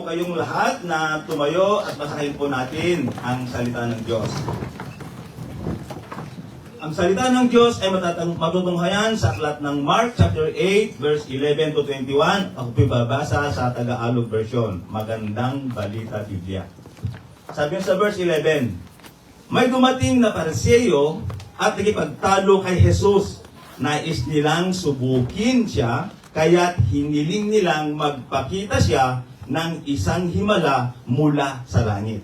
po kayong lahat na tumayo at basahin po natin ang salita ng Diyos. Ang salita ng Diyos ay matutunghayan sa aklat ng Mark chapter 8 verse 11 to 21. Ako po'y babasa sa Tagalog version. Magandang Balita Biblia. Sabi sa verse 11, may dumating na Pariseo at nakipagtalo kay Jesus. Nais nilang subukin siya, kaya't hiniling nilang magpakita siya ng isang himala mula sa langit.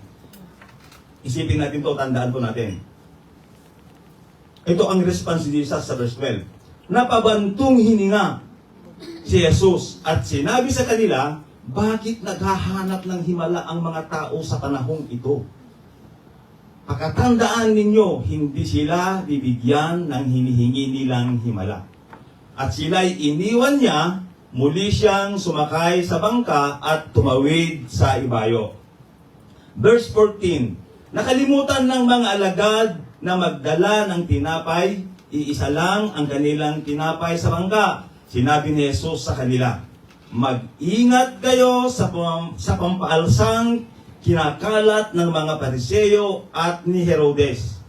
Isipin natin to, tandaan po natin. Ito ang response ni Jesus sa verse 12. Napabantong hininga si Jesus at sinabi sa kanila, bakit naghahanap ng himala ang mga tao sa panahong ito? Pakatandaan ninyo, hindi sila bibigyan ng hinihingi nilang himala. At sila'y iniwan niya, muli siyang sumakay sa bangka at tumawid sa ibayo. Verse 14, nakalimutan ng mga alagad na magdala ng tinapay, iisa lang ang kanilang tinapay sa bangka. Sinabi ni Jesus sa kanila, mag-ingat kayo sa pampaalsang kinakalat ng mga Pariseo at ni Herodes.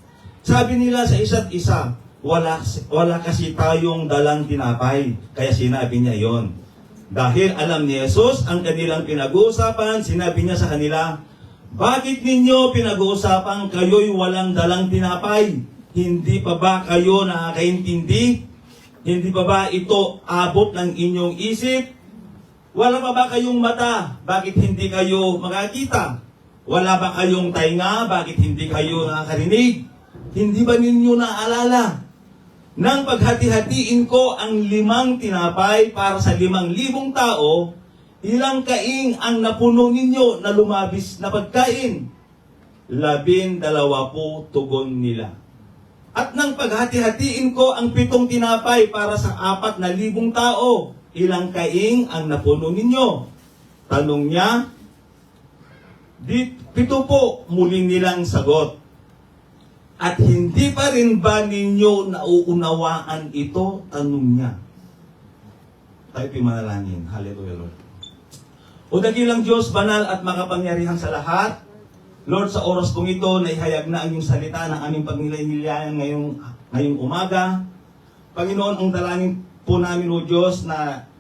Sabi nila sa isa't isa, wala kasi tayong dalang tinapay. Kaya sinabi niya yon. Dahil alam ni Jesus ang kanilang pinag-uusapan, sinabi niya sa kanila, bakit ninyo pinag-uusapan kayo'y walang dalang tinapay? Hindi pa ba kayo nakakaintindi? Hindi pa ba ito abot ng inyong isip? Wala pa ba kayong mata? Bakit hindi kayo makakita? Wala ba kayong tainga? Bakit hindi kayo nakakarinig? Hindi ba ninyo naalala? Nang paghati-hatiin ko ang 5 tinapay para sa 5,000 tao, ilang kaing ang napuno ninyo na lumabis na pagkain? 12 po tugon nila. At nang paghati-hatiin ko ang 7 tinapay para sa 4,000 tao, ilang kaing ang napuno ninyo? Tanong niya, 7 po, muli nilang sagot. At hindi pa rin ba ninyo nauunawaan ito? Tanong niya. Tayo pimanalangin. Hallelujah, Lord. O dakilang Diyos, banal at makapangyarihan sa lahat, Lord, sa oras kong ito, naihayag na ang iyong salita ng aming pagnilay-nilayan ngayong umaga. Panginoon, ang dalangin po namin, O Diyos, na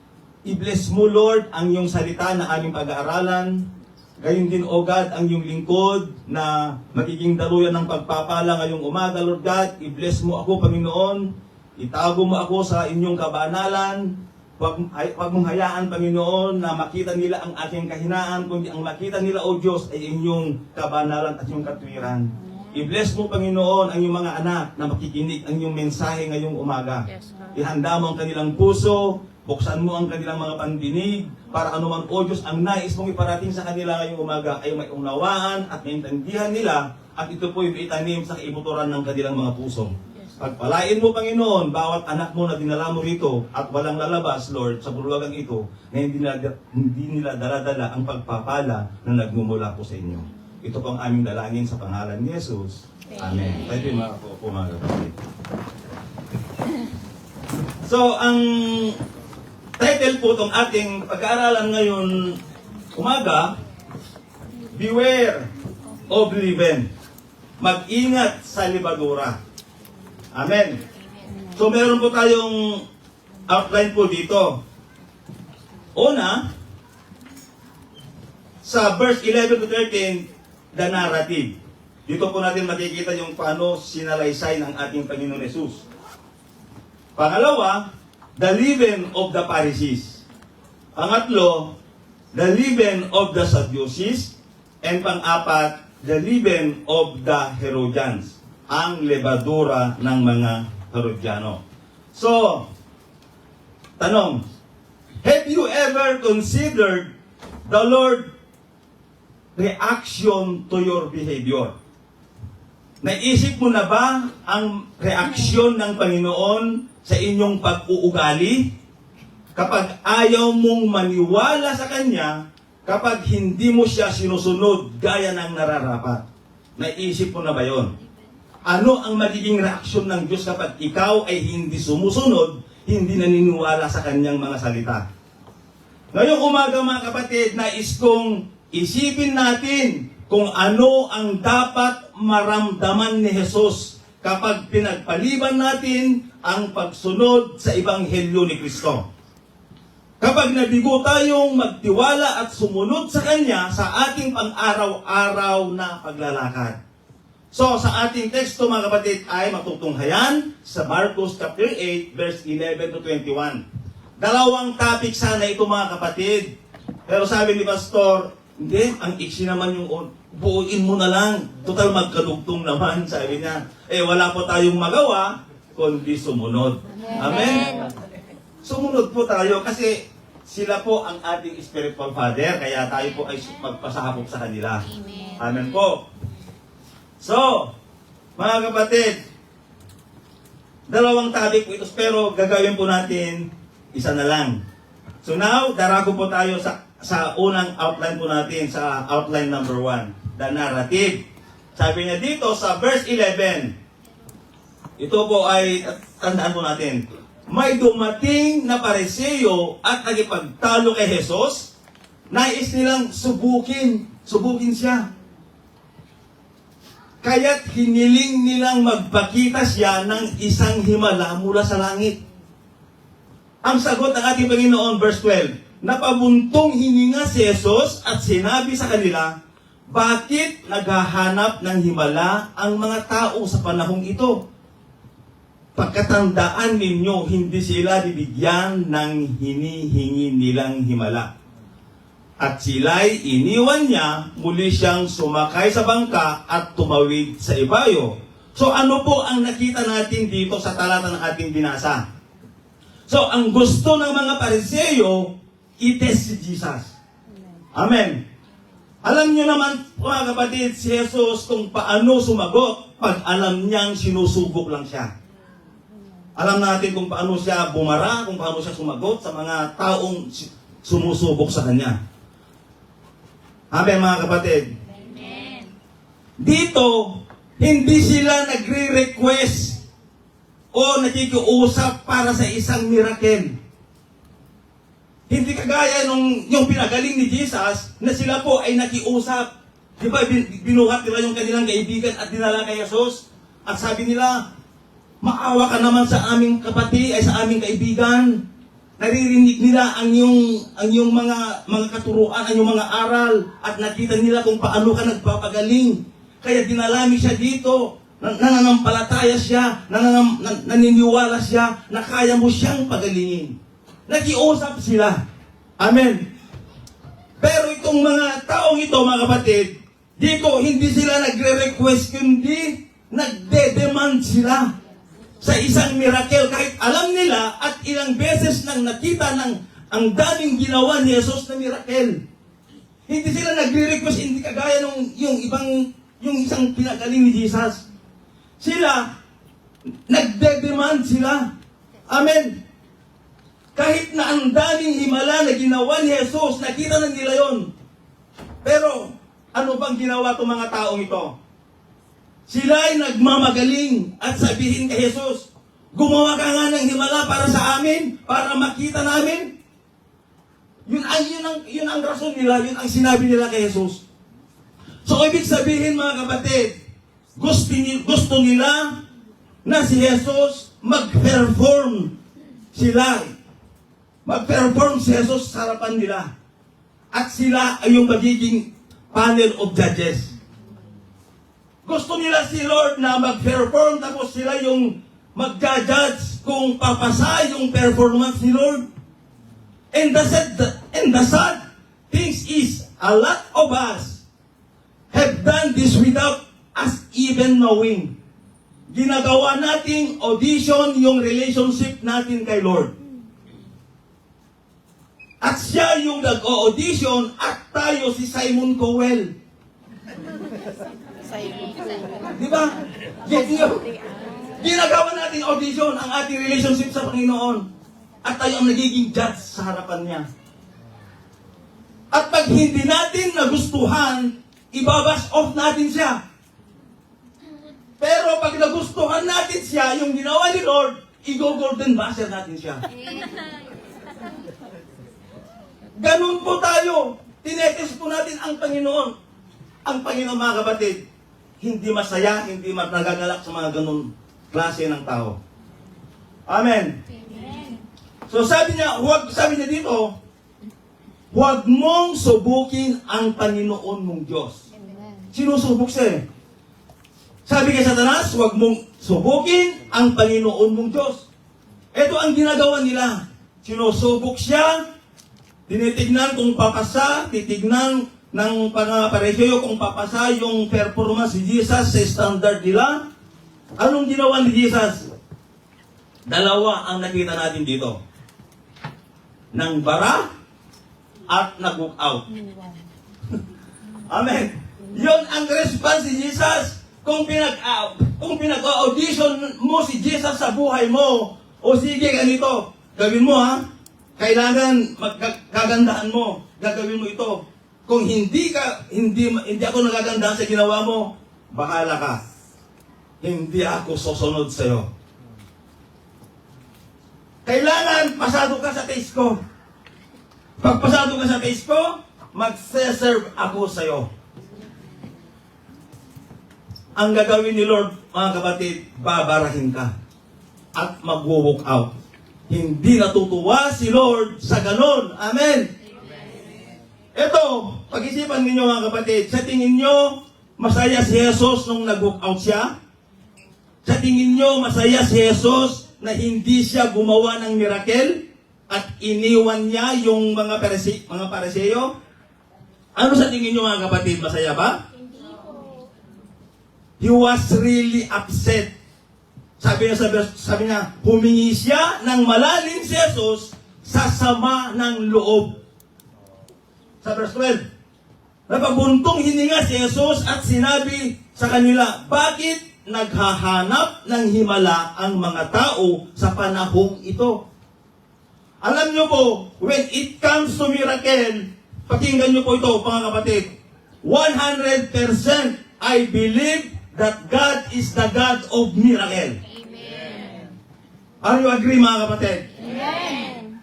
i-bless mo, Lord, ang iyong salita na aming pag-aaralan. Gayon din, O God, ang iyong lingkod na magiging daluyan ng pagpapala ngayong umaga, Lord God. I-bless mo ako, Panginoon. Itago mo ako sa inyong kabanalan. Huwag mong hayaan, Panginoon, na makita nila ang aking kahinaan, kundi ang makita nila, O Diyos, ay inyong kabanalan at inyong katwiran. I-bless mo, Panginoon, ang iyong mga anak na makikinig ang iyong mensahe ngayong umaga. Ihanda mo ang kanilang puso, buksan mo ang kanilang mga pandinig, para anuman, O Diyos, ang nais mong iparating sa kanila ngayong umaga ay may unawaan at maintindihan nila, at ito po yung itanim sa kaibuturan ng kanilang mga puso. Pagpalain mo, Panginoon, bawat anak mo na dinala mo rito at walang lalabas, Lord, sa bulwagang ito, na hindi nila daladala ang pagpapala na nagmumula po sa inyo. Ito po ang aming dalangin sa pangalan ni Jesus. Amen. Tayo po mga kapatid. So, ang title po itong ating pag-aaralan ngayon umaga, Beware of Leaven. Mag-ingat sa libadura. Amen. So meron po tayong outline po dito. Una, sa verse 11 to 13, the narrative. Dito po natin makikita yung paano sinalaysay ng ating Panginoon Jesus. Pangalawa, the leaven of the Pharisees. Pangatlo, the leaven of the Sadducees. And pang-apat, the leaven of the Herodians. Ang lebadura ng mga Herodiano. So, tanong, have you ever considered the Lord's reaction to your behavior? Naisip mo na ba ang reaksyon ng Panginoon sa inyong pag-uugali? Kapag ayaw mong maniwala sa Kanya, kapag hindi mo siya sinusunod gaya ng nararapat. Naisip mo na ba yon? Ano ang magiging reaksyon ng Diyos kapag ikaw ay hindi sumusunod, hindi naniniwala sa Kanyang mga salita? Ngayong umaga mga kapatid, nais kong isipin natin kung ano ang dapat maramdaman ni Jesus kapag pinagpaliban natin ang pagsunod sa Ebanghelyo ni Kristo. Kapag nabigo tayong magtiwala at sumunod sa Kanya sa ating pang-araw-araw na paglalakad. So, sa ating teksto mga kapatid ay matutunghayan sa Marcos chapter 8, verse 11 to 21. Dalawang topic sana ito mga kapatid. Pero sabi ni Pastor, hindi, ang iksi naman yung buuin mo na lang. Total magkadugtong naman, sabi niya. Wala po tayong magawa, kundi sumunod. Amen? Sumunod po tayo kasi sila po ang ating spiritual father, kaya tayo po ay magpasahapok sa kanila. Amen po. So, mga kapatid, dalawang topic po ito, pero gagawin po natin isa na lang. So now, darako po tayo sa unang outline po natin, sa outline number 1, the narrative. Sabi niya dito sa verse 11, ito po ay, tandaan po natin, may dumating na Pariseo at nagipagtalo kay Jesus, nais nilang subukin siya. Kaya't hiniling nilang magpakita siya ng isang himala mula sa langit. Ang sagot ng ating Panginoon, verse 12, napabuntong hininga si Jesus at sinabi sa kanila, bakit naghahanap ng himala ang mga tao sa panahong ito? Pagkatandaan ninyo, hindi sila bibigyan ng hinihingi nilang himala. At sila'y iniwan niya, muli siyang sumakay sa bangka at tumawid sa ibayo. So ano po ang nakita natin dito sa talata ng ating binasa? So ang gusto ng mga Pariseo, i-test si Jesus. Amen. Alam niyo naman mga kapatid, si Jesus kung paano sumagot pag alam niyang sinusubok lang siya. Alam natin kung paano siya bumara, kung paano siya sumagot sa mga taong sumusubok sa kanya. Amen mga kapatid. Amen. Dito, hindi sila nagre-request o nakikiusap para sa isang miracle. Hindi kagaya yung pinagaling ni Jesus na sila po ay nakiusap. Di ba binuhat nila yung kanilang kaibigan at dinala kay Jesus? At sabi nila, maawa ka naman sa aming kapatid ay sa aming kaibigan. Naririnig nila ang iyong mga katuruan, ang iyong mga aral at nakita nila kung paano ka nagpapagaling. Kaya dinalami siya dito, nananampalataya siya, naniniwala siya na kaya mo siyang pagalingin. Nakiusap sila. Amen. Pero itong mga taong ito, mga kapatid, dito hindi sila nagre-request, kundi nagde-demand sila sa isang miracle kahit alam nila at ilang beses nang nakita ng ang daming ginawa ni Jesus na miracle. Hindi sila nagre-request, hindi kagaya nung yung isang pinagaling ni Jesus. Sila nagde-demand sila. Amen. Kahit na ang daming himala na ginawa ni Jesus, nakita na nila yon. Pero ano bang ginawa itong mga taong ito? Sila ay nagmamagaling at sabihin kay Jesus, gumawa ka nga ng himala para sa amin, para makita namin. Yun ang rason nila, yun ang sinabi nila kay Jesus. So ibig sabihin mga kapatid, gusto nila na si Jesus mag-perform si Jesus sa harapan nila. At sila ay yung magiging panel of judges. Gusto nila si Lord na mag-perform tapos sila yung mag-judge kung papasa yung performance ni Lord. And the sad things is, a lot of us have done this without us even knowing. Ginagawa nating audition yung relationship natin kay Lord. At siya yung nag-audition at tayo si Simon Cowell. Di ba? Ginagawa natin audition ang ating relationship sa Panginoon. At tayo ang nagiging judge sa harapan niya. At pag hindi natin nagustuhan, ibabas off natin siya. Pero pag nagustuhan natin siya, yung ginawa ni Lord, i-golden buzzer natin siya. Ganun po tayo. Tinetest po natin ang Panginoon. Ang Panginoon, mga kapatid, hindi masaya, hindi nagagalak sa mga ganun klase ng tao. Amen. So sabi niya dito, huwag mong subukin ang Panginoon mong Diyos. Sinusubok siya eh. Sabi kay Satanas, huwag mong subukin ang Panginoon mong Diyos. Ito ang ginagawa nila. Sinusubok siya, tinitignan kung papasa, titignan ng pangaparesyo kung papasa yung performance ni Jesus sa standard nila. Anong ginawa ni Jesus? Dalawa ang nakita natin dito. Nang bara at nag-walk out. Amen. Yon ang response ni Jesus. Kung pinag-audition mo si Jesus sa buhay mo, o sige ganito, gawin mo ha, kailangan magkagandahan mo, gagawin mo ito. Kung hindi ako nagagandahan sa ginawa mo, bahala ka. Hindi ako susunod sa'yo. Kailangan pasado ka sa taste ko. Pag pasado ka sa taste ko, magse-serve ako sa'yo. Ang gagawin ni Lord, mga kapatid, babarahin ka at mag-walk out. Hindi natutuwa si Lord sa ganon. Amen. Ito, pag-isipan ninyo mga kapatid, sa tingin nyo, masaya si Jesus nung nag-walk out siya? Sa tingin nyo, masaya si Jesus na hindi siya gumawa ng miracle at iniwan niya yung mga Pariseo? Ano sa tingin nyo mga kapatid, masaya ba? He was really upset. Sabi niya, humingi siya ng malalim si Jesus sa sama ng loob. Sa verse 12, napabuntong hininga si Jesus at sinabi sa kanila, bakit naghahanap ng himala ang mga tao sa panahong ito? Alam nyo po, when it comes to miracle, pakinggan nyo po ito, mga kapatid, 100% I believe that God is the God of miracle. Amen. Are you agree, mga kapatid? Amen.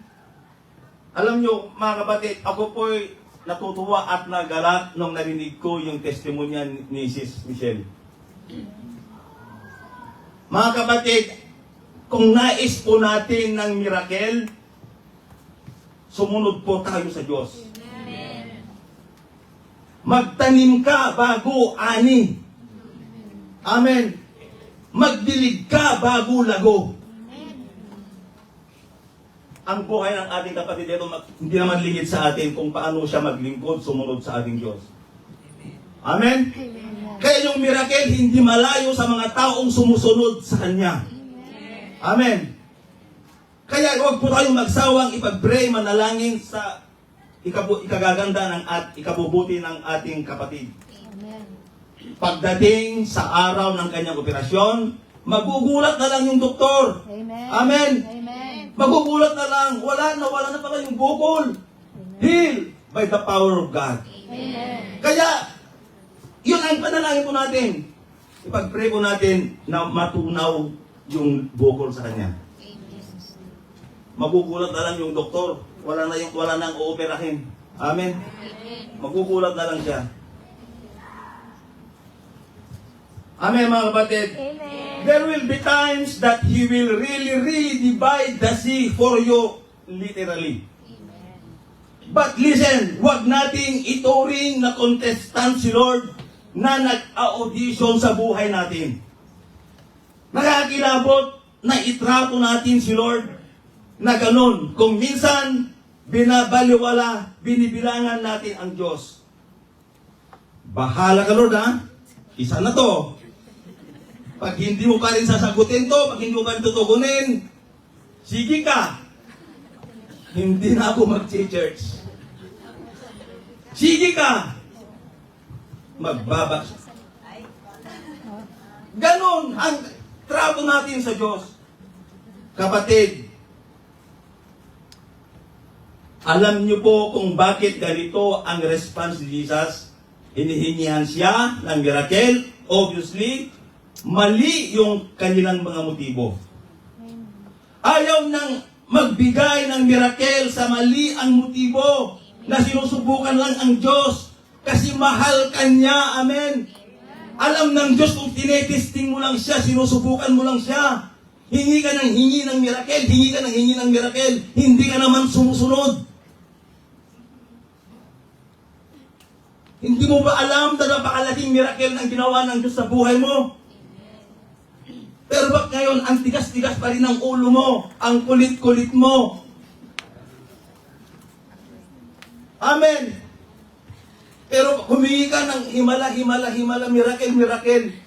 Alam nyo, mga kapatid, ako po'y natutuwa at nagalak nung narinig ko yung testimonya ni Sis Michelle. Mga kapatid, kung nais po natin ng miracle, sumunod po tayo sa Diyos. Amen. Magtanim ka bago ani. Amen. Magdilig ka bago lago. Ang buhay ng ating kapatid ito, hindi naman lingid sa atin kung paano siya maglingkod, sumunod sa ating Diyos. Amen? Kaya yung miracle, hindi malayo sa mga taong sumusunod sa Kanya. Amen. Kaya huwag po tayong magsawang ipag-pray, manalangin sa ikagaganda ng ikabubuti ng ating kapatid. Pagdating sa araw ng kanyang operasyon, magugulat na lang yung doktor. Amen. Amen. Amen. Magugulat na lang, wala na pala yung bukol. Heal by the power of God. Amen. Kaya, yun ang panalangin po natin. Ipag-pray po natin na matunaw yung bukol sa kanya. Magugulat na lang yung doktor. Wala nang uoperahin. Amen. Magugulat na lang siya. Amen, mga kapatid. Amen. There will be times that He will really divide the sea for you, literally. But listen, wag nating ituring na contestant si Lord na nag-audition sa buhay natin. Nakakilabot na itrato natin si Lord na ganun. Kung minsan, binabaliwala, binibilangan natin ang Diyos. Bahala ka, Lord, ha? Isa na to. Pag hindi mo pa rin sasagutin to, pag hindi mo pa rin tutugunin, sige ka. Hindi na ako mag-church. Sige ka. Magbabak. Ganon ang trato natin sa Diyos. Kapatid, alam niyo po kung bakit ganito ang response ni Jesus. Hinihingihan siya ng miracle. Obviously, mali yung kanilang mga motibo. Ayaw nang magbigay ng miracle sa mali ang motibo na sinusubukan lang ang Diyos Kasi mahal ka niya. Amen. Alam ng Diyos kung tinetesting mo lang siya, sinusubukan mo lang siya. Hingi ka ng hingi ng miracle, hingi ka ng hingi ng miracle, hindi ka naman sumusunod. Hindi mo ba alam na napakalaking miracle ang ginawa ng Diyos sa buhay mo? Pero bakit ngayon, ang tigas-tigas pa rin ang ulo mo, ang kulit-kulit mo? Amen. Pero humingi ka ng himala, miracle.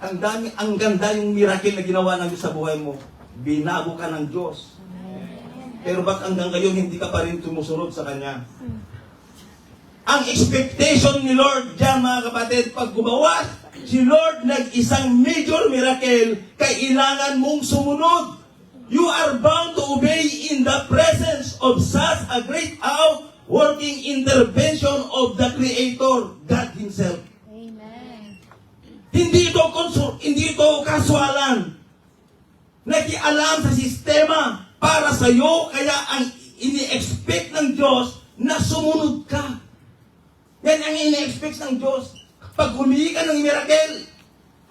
Ang ganda yung miracle na ginawa ng Diyos sa buhay mo. Binago ka ng Diyos. Pero bakit hanggang ngayon hindi ka pa rin tumusunod sa Kanya? Ang expectation ni Lord dyan, mga kapatid, pag gumawa si Lord nag-isang major miracle, kailangan mong sumunod. You are bound to obey in the presence of such a great outworking intervention of the Creator, God Himself. Amen. Hindi ito kaswalan. Nakialam sa sistema para sa iyo, kaya ang ini-expect ng Diyos na sumunod ka. Yan ang ini-expect ng Diyos. Pag humingi ka ng miracle,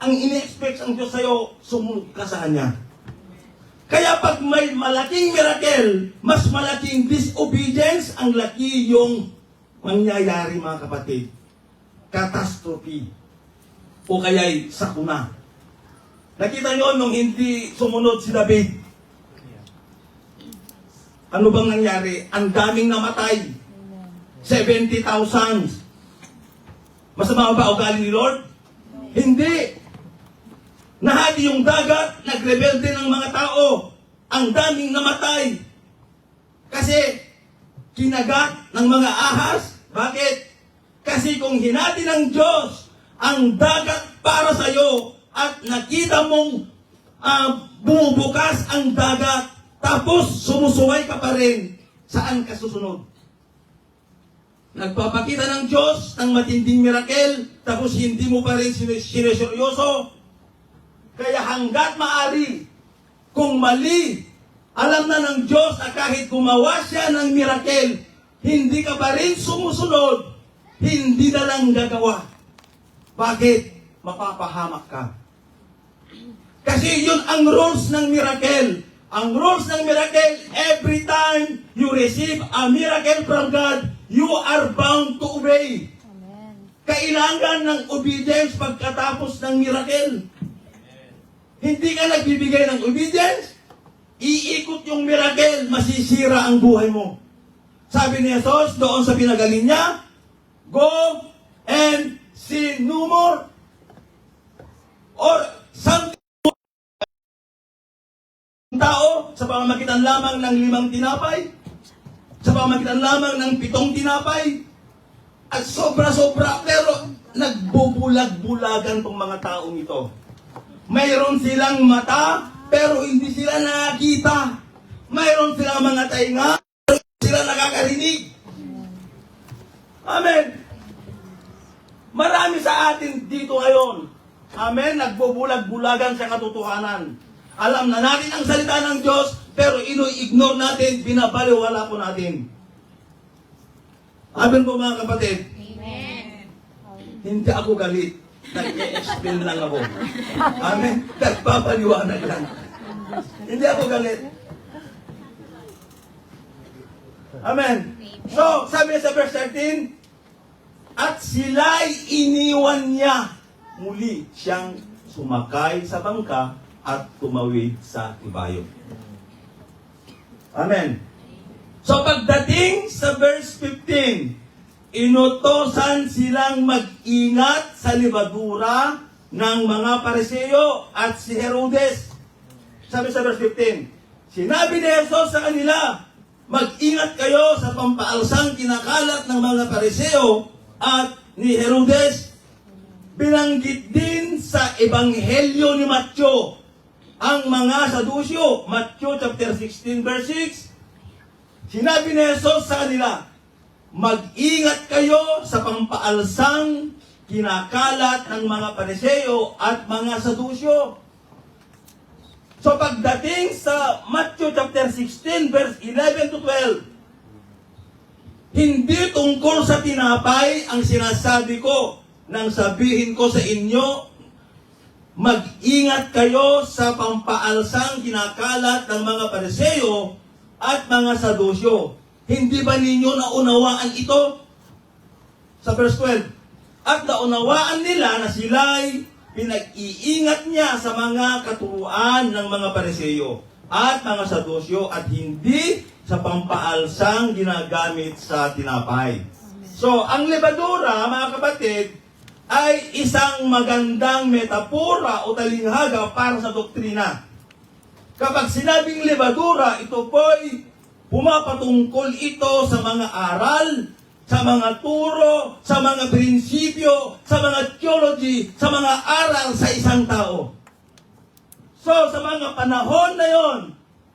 ang ini-expect ng Diyos sa iyo, sumunod ka sa Kanya. Kaya pag may malaking miracle, mas malaking disobedience, ang laki yung mangyayari, mga kapatid. Catastrophe. O kaya'y sakuna. Nakita nyo nung hindi sumunod si David. Ano bang nangyari? Ang daming namatay. 70,000. Masama ba ugali ni Lord? Hindi. Nahati yung dagat, nagrebelde ng mga tao. Ang daming namatay. Kasi kinagat ng mga ahas. Bakit? Kasi kung hinati ng Diyos ang dagat para sa iyo at nakita mong bumubukas ang dagat, tapos sumusuway ka pa rin, saan ka susunod? Nagpapakita ng Diyos ng matinding miracle, tapos hindi mo pa rin sineseryoso. Kaya hanggat maari, kung mali, alam na ng Diyos na kahit gumawa siya ng miracle, hindi ka pa rin sumusunod, hindi na lang gagawa. Bakit? Mapapahamak ka. Kasi yun ang rules ng miracle. Ang rules ng miracle, every time you receive a miracle from God, you are bound to obey. Amen. Kailangan ng obedience pagkatapos ng miracle. Hindi ka nagbibigay ng obedience, iikot yung miracle, masisira ang buhay mo. Sabi ni Jesus doon sa pinagaling niya, go and sin no more. Or something tao sa pamamagitan lamang ng 5 tinapay, sa pamamagitan lamang ng 7 tinapay, at sobra-sobra, pero nagbubulag-bulagan tong mga taong ito. Mayroon silang mata, pero hindi sila nakakita. Mayroon silang mga tainga, pero hindi sila nakakarinig. Amen. Marami sa atin dito ngayon, amen, nagbubulag-bulagan sa katotohanan. Alam na natin ang salita ng Diyos, pero ino-ignore natin, binabaliwala po natin. Amen po, mga kapatid. Amen. Hindi ako galit. Nag-i-explain lang ako. Amen. Nagpapaliwanag lang. Hindi ako galit. Amen. So, sabi niya sa verse 13, at sila'y iniwan niya. Muli siyang sumakay sa bangka at tumawid sa ibayo. Amen. So pagdating sa verse 15, inutosan silang mag-ingat sa libadura ng mga Pariseo at si Herodes. Sabi sa verse 15, sinabi ni Jesus sa kanila, mag-ingat kayo sa pampaalsang kinakalat ng mga Pariseo at ni Herodes. Binanggit din sa Ebanghelyo ni Matthew ang mga Sadusyo, Matthew chapter 16 verse 6. Sinabi ni Jesus sa kanila, mag-ingat kayo sa pampaalsang kinakalat ng mga Pariseo at mga Sadusyo. So pagdating sa Matthew chapter 16 verse 11 to 12, Hindi tungkol sa tinapay ang sinasabi ko nang sabihin ko sa inyo, mag-ingat kayo sa pampaalsang kinakalat ng mga Pariseo at mga Sadusyo. Hindi ba ninyo naunawaan ito? Sa verse 12. At naunawaan nila na sila'y pinag-iingat niya sa mga katuruan ng mga Pariseo at mga Sadusyo at hindi sa pampaalsang ginagamit sa tinapay. So, ang lebadura, mga kapatid, ay isang magandang metapora o talinghaga para sa doktrina. Kapag sinabing lebadura, ito po'y pumapatungkol ito sa mga aral, sa mga turo, sa mga prinsipyo, sa mga theology, sa mga aral sa isang tao. So, sa mga panahon na yon,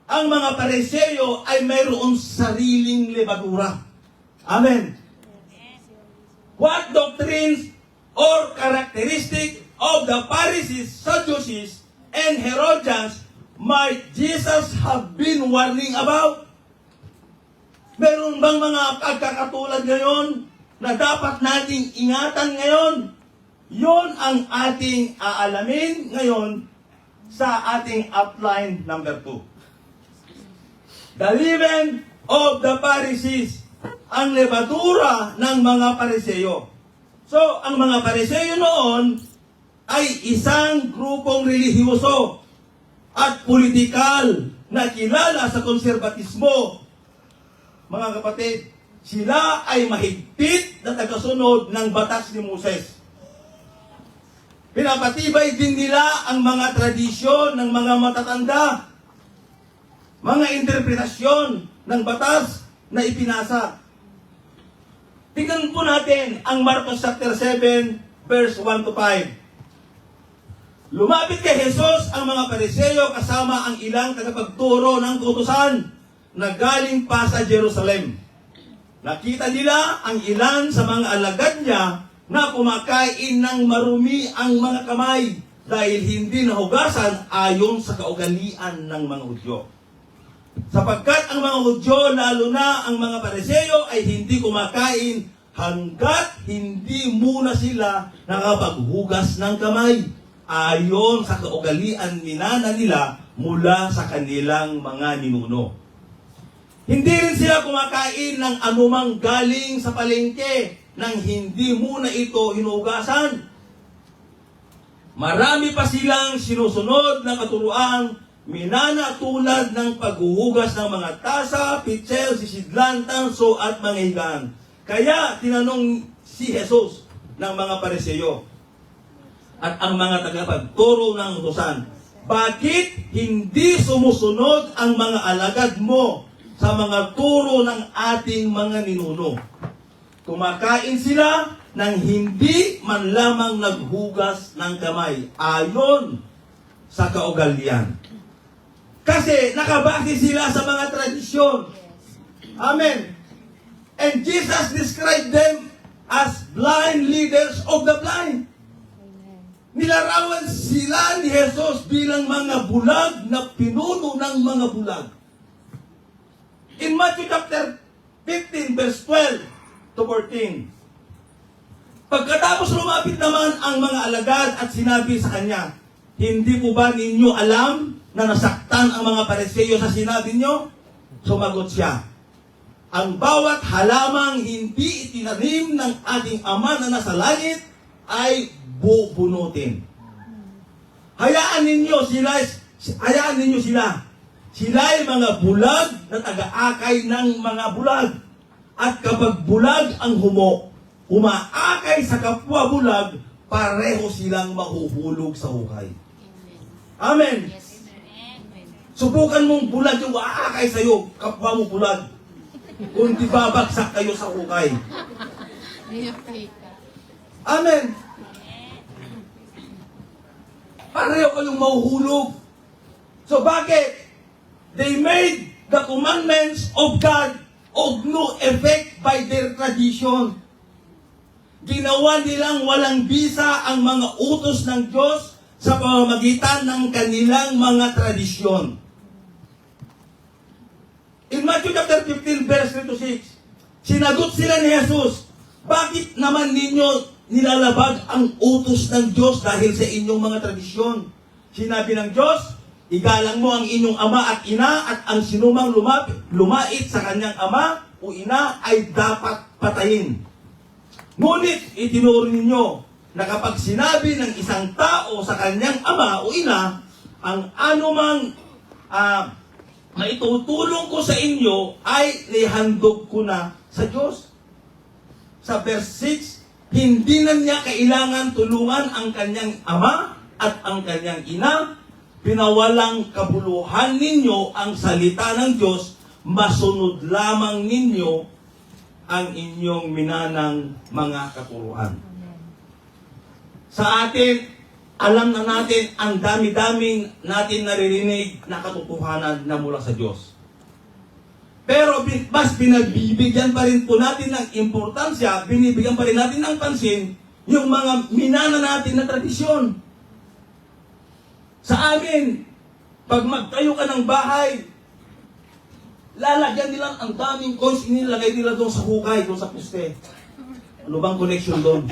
ang mga Pariseo ay mayroong sariling lebadura. Amen. What doctrines or characteristic of the Pharisees, Sadducees, and Herodians might Jesus have been warning about? Meron bang mga pagkakatulad ngayon na dapat nating ingatan ngayon? Yon ang ating aalamin ngayon sa ating outline number 2. The leaven of the Pharisees, ang lebadura ng mga Pariseo. So, ang mga Pariseo noon ay isang grupong relihiyoso at politikal na kilala sa konserbatismo. Mga kapatid, sila ay mahigpit na tagasunod ng batas ni Moses. Pinapatibay din nila ang mga tradisyon ng mga matatanda, mga interpretasyon ng batas na ipinasa. Tingnan po natin ang Marcos chapter 7, verse 1 to 5. Lumapit kay Jesus ang mga Pariseo kasama ang ilang tagapagturo ng kautusan na galing pa sa Jerusalem. Nakita nila ang ilan sa mga alagad niya na kumakain ng marumi ang mga kamay dahil hindi nahugasan ayon sa kaugalian ng mga Hudyo. Sapagkat ang mga Hudyo, lalo na ang mga Pariseo, ay hindi kumakain hanggat hindi muna sila nakapaghugas ng kamay ayon sa kaugalian minana nila mula sa kanilang mga ninuno. Hindi rin sila kumakain ng anumang galing sa palengke nang hindi muna ito hinugasan. Marami pa silang sinusunod na katuruan minana tulad ng paghuhugas ng mga tasa, pitsil, sisidlan, tanso at mga higaan. Kaya tinanong si Jesus ng mga Pariseo at ang mga tagapagturo ng utusan, bakit hindi sumusunod ang mga alagad mo sa mga turo ng ating mga ninuno? Kumakain sila nang hindi man lamang naghugas ng kamay ayon sa kaugalian. Kasi nakabase sila sa mga tradisyon. Amen. And Jesus described them as blind leaders of the blind. Nilarawan sila ni Jesus bilang mga bulag na pinuno ng mga bulag. In Matthew chapter 15 verse 12 to 14. Pagkatapos lumapit naman ang mga alagad at sinabi sa kanya, hindi po ba ninyo alam na nasaktan ang mga Pariseo sa sinabi nyo? Sumagot siya, ang bawat halamang hindi itinanim ng ating Ama na nasa langit ay bubunutin. Hayaan ninyo sila. Sila ay mga bulag na taga-akay ng mga bulag. At kapag bulag ang umaakay sa kapwa bulag, pareho silang mahuhulog sa hukay. Amen. Subukan mong bulag yung aakay sa'yo, kapwa mo bulag. Kung di babagsak kayo sa hukay. Amen. Pareho kayong mahuhulog. So bakit? They made the commandments of God of no effect by their tradition. Ginawa nilang walang bisa ang mga utos ng Diyos sa pamamagitan ng kanilang mga tradisyon. In Matthew chapter 15, verse 3 to 6, Sinagot sila ni Jesus, bakit naman ninyo nilalabag ang utos ng Diyos dahil sa inyong mga tradisyon? Sinabi ng Diyos, igalang mo ang inyong ama at ina at ang sinumang lumait sa kanyang ama o ina ay dapat patayin. Ngunit itinuro ninyo na kapag sinabi ng isang tao sa kanyang ama o ina, ang anumang maitutulong ko sa inyo ay nihandog ko na sa Diyos. Sa verse 6, hindi na niya kailangan tulungan ang kanyang ama at ang kanyang ina. Pinawalang kabuluhan ninyo ang salita ng Diyos, masunod lamang ninyo ang inyong minanang mga katuruan. Sa atin, alam na natin ang dami-daming natin naririnig na katotohanan na mula sa Diyos. Pero mas binibigyan pa rin po natin ng importansya, binibigyan pa rin natin ng pansin yung mga minana natin na tradisyon. Sa amin, pag magtayo ka ng bahay, lalagyan nila ang daming coins, inilagay nila doon sa hukay, doon sa poste. Ano bang connection doon?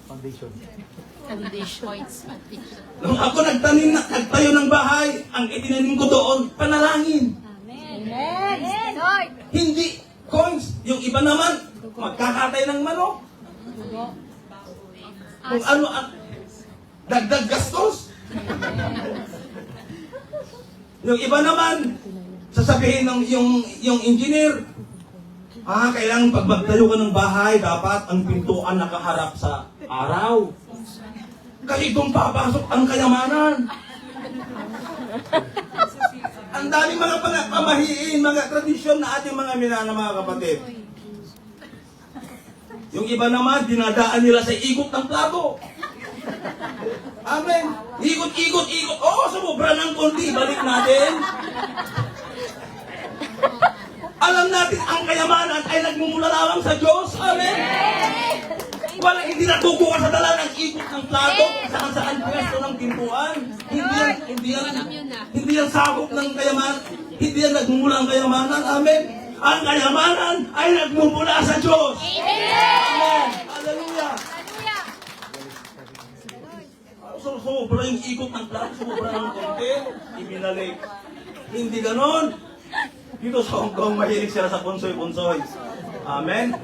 Foundation. Nung ako nagtayo ng bahay, ang itinanim ko doon, panalangin. Amen. Lord. Hindi coins. Yung iba naman, magkakatay ng manok. Kung ano ang dagdag gastos. Yung iba naman, sasabihin ng yung engineer, kailangan pag magtayo ka ng bahay, dapat ang pintuan nakaharap sa araw. Kasi doon papasok ang kayamanan. Ang daming mga pamahiin, mga tradisyon na ating mga minana, mga kapatid. Yung iba naman, dinadaan nila sa ikot ng plato. Amen. Ikot. Sumubra ng konti. Balik natin. Alam natin, ang kayamanan ay nagmumula lamang sa Diyos. Amen. Hindi natukuha sa dala ng ikot ng plato, saan pwesto ng pintuan. Hindi yan sakop ng kayamanan. Hindi yan nagmumula ang kayamanan. Amen. Ang kayamanan ay nagmumula sa Diyos. Amen. Hallelujah. Sobra yung ikot ng plato, sobra ng konti, ibinalik. Hindi ganon. Dito sa Hong Kong, mahilig sila sa punsoy-punsoy. Amen.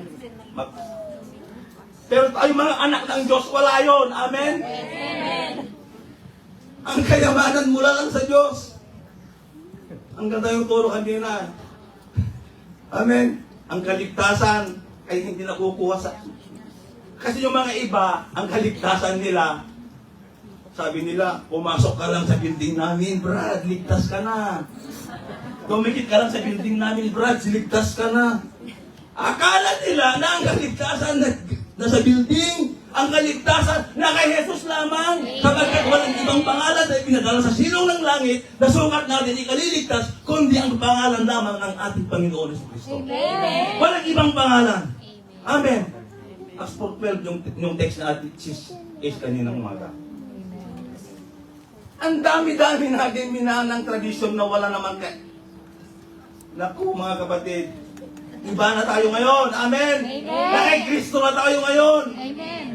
Pero tayo mga anak ng Diyos, wala yun. Amen? Amen. Ang kayamanan mula lang sa Diyos. Ang ganda yung turo kanina. Amen. Ang kaligtasan ay hindi nakukuha sa... Kasi yung mga iba, ang kaligtasan nila, sabi nila, pumasok ka lang sa building namin, Brad, ligtas ka na. Dumikit ka lang sa building namin, Brad, ligtas ka na. Akala nila na ang kaligtasan nasa building, ang kaligtasan na kay Jesus lamang, sapagkat walang ibang pangalan na pinadala sa silong ng langit na sukat natin ikaliligtas, kundi ang pangalan lamang ng ating Panginoon Jesucristo. Amen. Walang ibang pangalan. Amen. Acts 4:12 yung text na ating is kaninang umaga. Ang dami-dami natin minanang tradisyon na wala naman Naku, mga kapatid, iba na tayo ngayon. Amen. Amen. Na kay Kristo na tayo ngayon. Amen.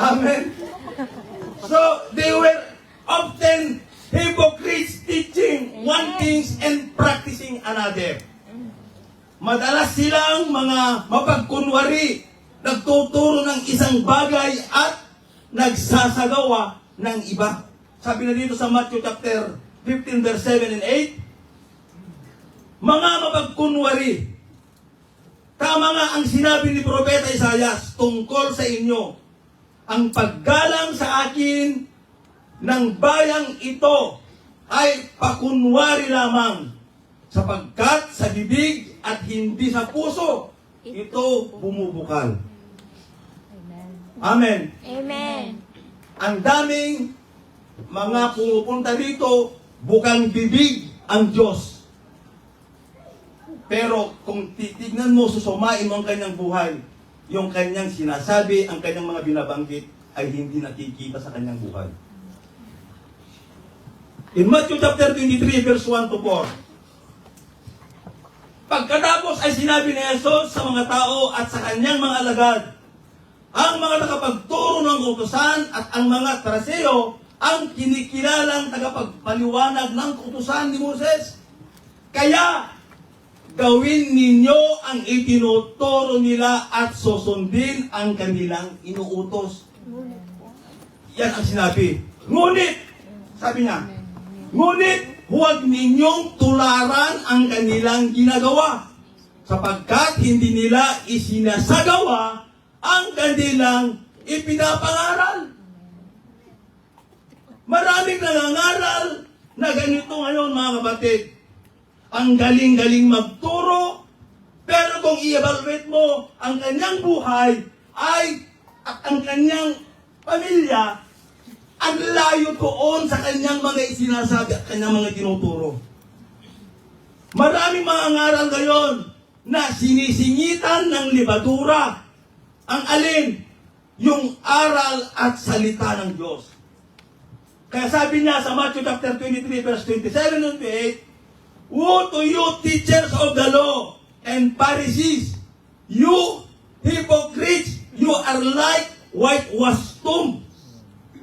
Amen. So, they were often hypocrites teaching one things and practicing another. Madalas silang mga mapagkunwari, nagtuturo ng isang bagay at nagsasagawa ng iba. Sabi na dito sa Matthew chapter 15 verse 7 and 8, mga mapagkunwari, tama nga ang sinabi ni Propeta Isaias tungkol sa inyo, ang paggalang sa akin ng bayang ito ay pakunwari lamang, sapagkat sa bibig at hindi sa puso, ito bumubukal. Amen. Amen. Ang daming mga pumupunta dito, bukang bibig ang Diyos. Pero kung titignan mo, susumain mo ang kanyang buhay, yung kanyang sinasabi, ang kanyang mga binabanggit, ay hindi nakikita sa kanyang buhay. In Matthew chapter 23, verse 1 to 4. Pagkatapos ay sinabi ni Jesus sa mga tao at sa kanyang mga alagad, ang mga tagapagturo ng utusan at ang mga Pariseo ang kinikilalang tagapagpaliwanag ng utusan ni Moses. Kaya, gawin ninyo ang itinuturo nila at susundin ang kanilang inuutos. Yan ang sinabi. Ngunit, sabi niya, ngunit huwag ninyong tularan ang kanilang ginagawa sapagkat hindi nila isinasagawa ang kanilang ipinapangaral. Maraming nangangaral na ganito ngayon mga kapatid. Ang galing-galing magturo, pero kung i-evaluate mo ang kanyang buhay at ang kanyang pamilya, ang layo doon sa kanyang mga isinasabi at kanyang mga tinuturo. Maraming mga ngaral ngayon na sinisingitan ng libadura. Ang alin? Yung aral at salita ng Diyos. Kaya sabi niya sa Matthew chapter 23 verse 27 and 28, woe to you teachers of the law and Pharisees, you hypocrites, you are like whitewashed tomb,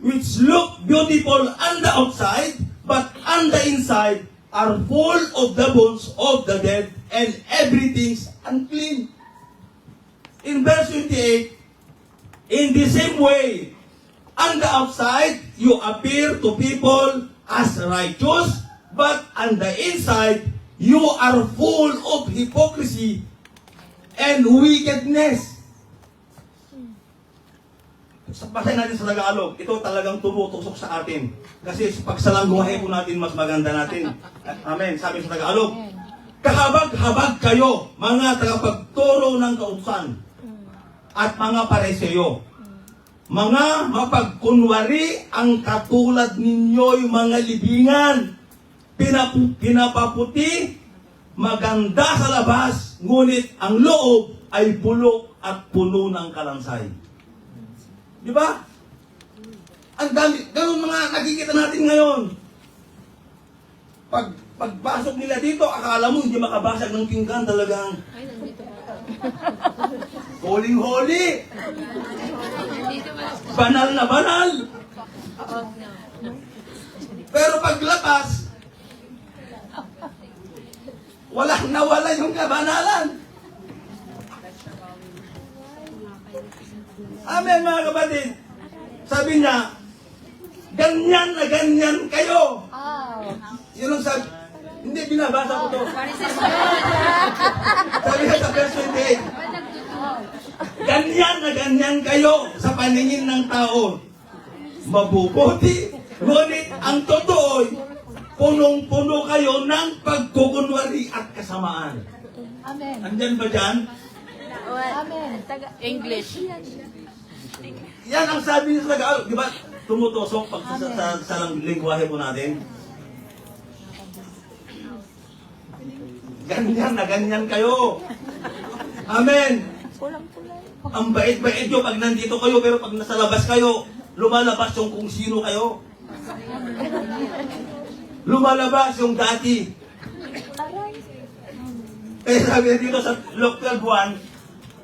which look beautiful on the outside, but on the inside are full of the bones of the dead and everything's unclean. In verse 28, in the same way, on the outside, you appear to people as righteous, but on the inside, you are full of hypocrisy and wickedness. Basahin natin sa Tagalog. Ito talagang tumutusok sa atin. Kasi pag salangguhay po natin, mas maganda natin. Amen. Sabi sa Tagalog, kahabag-habag kayo, mga tagapagturo ng kautusan at mga Pariseo. Mga mapagkunwari ang katulad ninyo'y mga libingan. Pinapaputi, maganda sa labas, ngunit ang loob ay bulok at puno ng kalansay. Di ba? Ang dami, ganun mga nakikita natin ngayon. Pagpasok nila dito, akala mo hindi makabasag ng pinggan talagang holy-holy. Banal na banal. Pero paglabas, walang nawala yung kabanalan. Amen mga kapatid. Sabi niya, ganyan na ganyan kayo. Yun ang sabi. Hindi, binabasa ko to. Sabi niya sa verse 28. Ganyan na ganyan kayo sa paningin ng tao. Mabubuti. Ngunit ang totoo, punong-puno kayo ng pagkukunwari at kasamaan. Amen. Andyan ba dyan? Amen. English. Yan ang sabi niya sa Tagalog. Di ba? Tumutusok pag sa lingwahe po natin. Ganyan na ganyan kayo. Amen. Ang bait-bait nyo pag nandito kayo, pero pag nasa labas kayo, lumalabas yung kung sino kayo. Lumalabas yung dati. Kaya sabi dito sa Luke 12:1,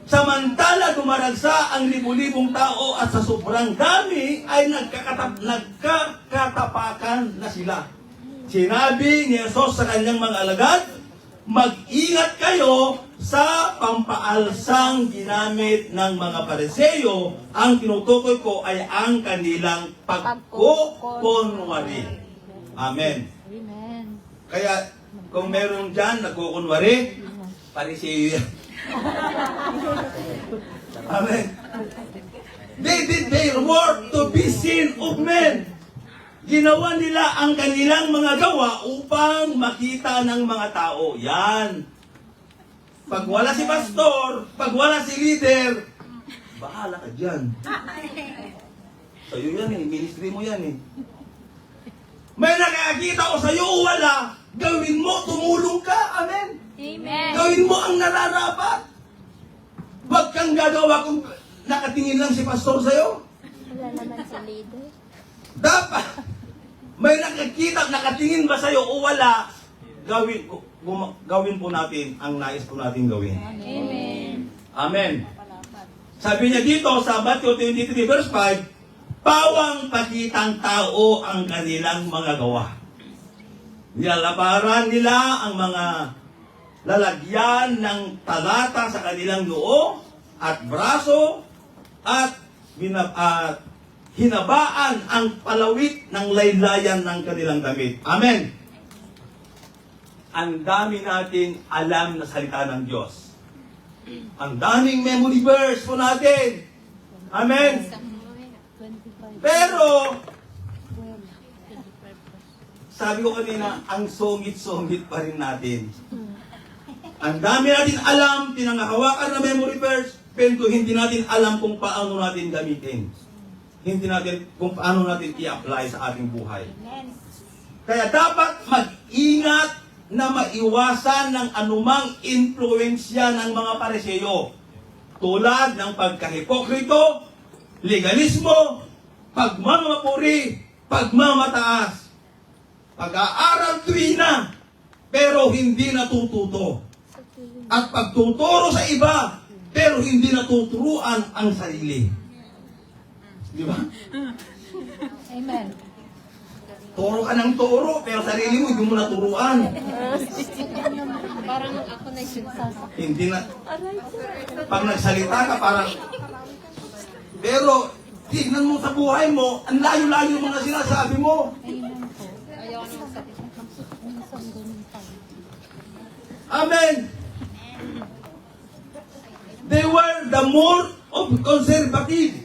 samantala dumaragsa ang libu-libong tao at sa sobrang dami ay nagkakatapakan na sila. Sinabi ni Jesus sa kanyang mga alagad, mag-ingat kayo sa pampaalsang ginamit ng mga Pariseo. Ang tinutukoy ko ay ang kanilang pagkukunwari. Amen. Amen. Kaya kung meron dyan nagkukunwari, Pariseo yan. Amen. They did their work to be seen of men. Ginawa nila ang kanilang mga gawa upang makita ng mga tao. Yan. Pag wala si pastor, pag wala si leader, bahala ka dyan. Sa'yo yan eh, ministry mo yan eh. May nakakita o sa'yo o wala, gawin mo, tumulong ka. Amen. Amen. Gawin mo ang nararapat. Huwag kang gagawa kung nakatingin lang si pastor sa'yo. Wala naman sa leader. Dapat, May nakikita, nakatingin ba sa'yo o wala, gawin po natin ang nais po natin gawin. Amen. Amen. Sabi niya dito sa Matthew 23 verse 5, pawang pakitang tao ang kanilang mga gawa. Nilalabaran nila ang mga lalagyan ng talata sa kanilang noo at braso at hinabaan ang palawit ng laylayan ng kanilang damit. Amen. Ang dami natin alam na salita ng Diyos. Ang daming memory verse po natin. Amen. 25. Pero, sabi ko kanina, ang songit-songit pa rin natin. Ang dami natin alam, pinangahawakan na memory verse, pero hindi natin alam kung paano natin gamitin. Hindi natin kung paano natin i-apply sa ating buhay. Kaya dapat mag-ingat na maiwasan ng anumang impluensya ng mga Pariseo. Tulad ng pagkahipokrito, legalismo, pagmamapuri, pagmamataas, pag-aaral tuwina, pero hindi natututo. At pagtuturo sa iba, pero hindi natuturuan ang sarili. Di ba? Amen. Turo ka ng turo, pero sarili mo hindi mo naturuan. Parang ako na yung Hindi na. Pag nagsalita ka, parang... Pero, tignan mo sa buhay mo, ang layo-layo yung mga sinasabi mo. Amen po. Ayaw ko na Amen. They were the more of conservative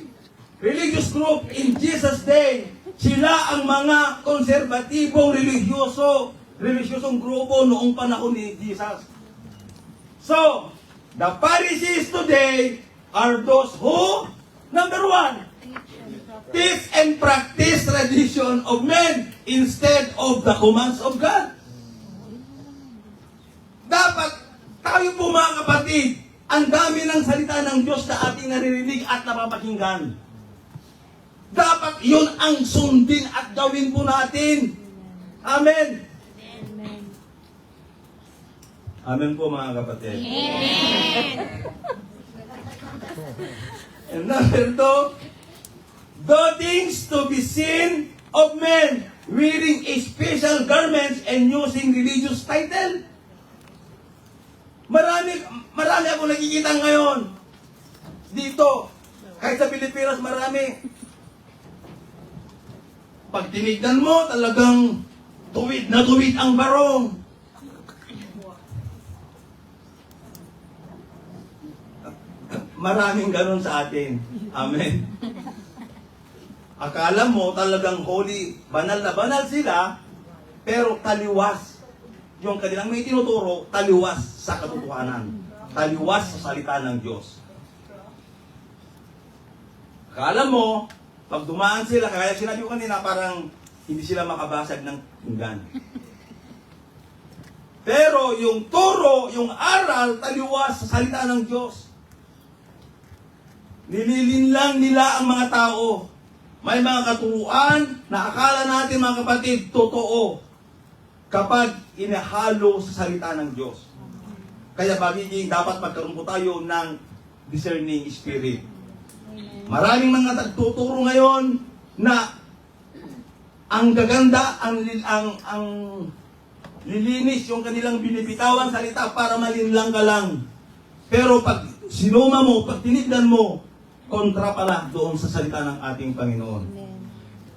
religious group in Jesus' day. Sila ang mga konserbatibong religiosong grupo noong panahon ni Jesus. So, the Pharisees today are those who, number one, teach and practice tradition of men instead of the commands of God. Dapat tayo po mga kapatid, ang dami ng salita ng Diyos na ating naririnig at napapakinggan. Dapat yun ang sundin at gawin po natin. Amen. Amen. Amen po mga kapatid. And number two, do things to be seen of men wearing a special garments and using religious title. Marami ako nakikita ngayon. Dito, kahit sa Pilipinas, marami. Pag tinignan mo, talagang tuwid na tuwid ang barong. Maraming ganun sa atin. Amen. Akala mo talagang holy, banal na banal sila, pero taliwas. Yung kanilang may tinuturo, taliwas sa katotohanan. Taliwas sa salita ng Diyos. Akala mo, pag dumaan sila, kaya sinabi ko kanina, parang hindi sila makabasag ng pinggan. Pero yung turo, yung aral, taliwas sa salita ng Diyos. Nililinlang nila ang mga tao. May mga katuruan na akala natin mga kapatid, totoo. Kapag inahalo sa salita ng Diyos. Kaya magiging dapat magkaroon po tayo ng discerning spirit. Maraming mga nagtuturo ngayon na ang gaganda, ang lilinis yung kanilang binibitawan salita para malinlang ka lang. Pero pag sinuma mo, pag tinignan mo, kontra pala doon sa salita ng ating Panginoon.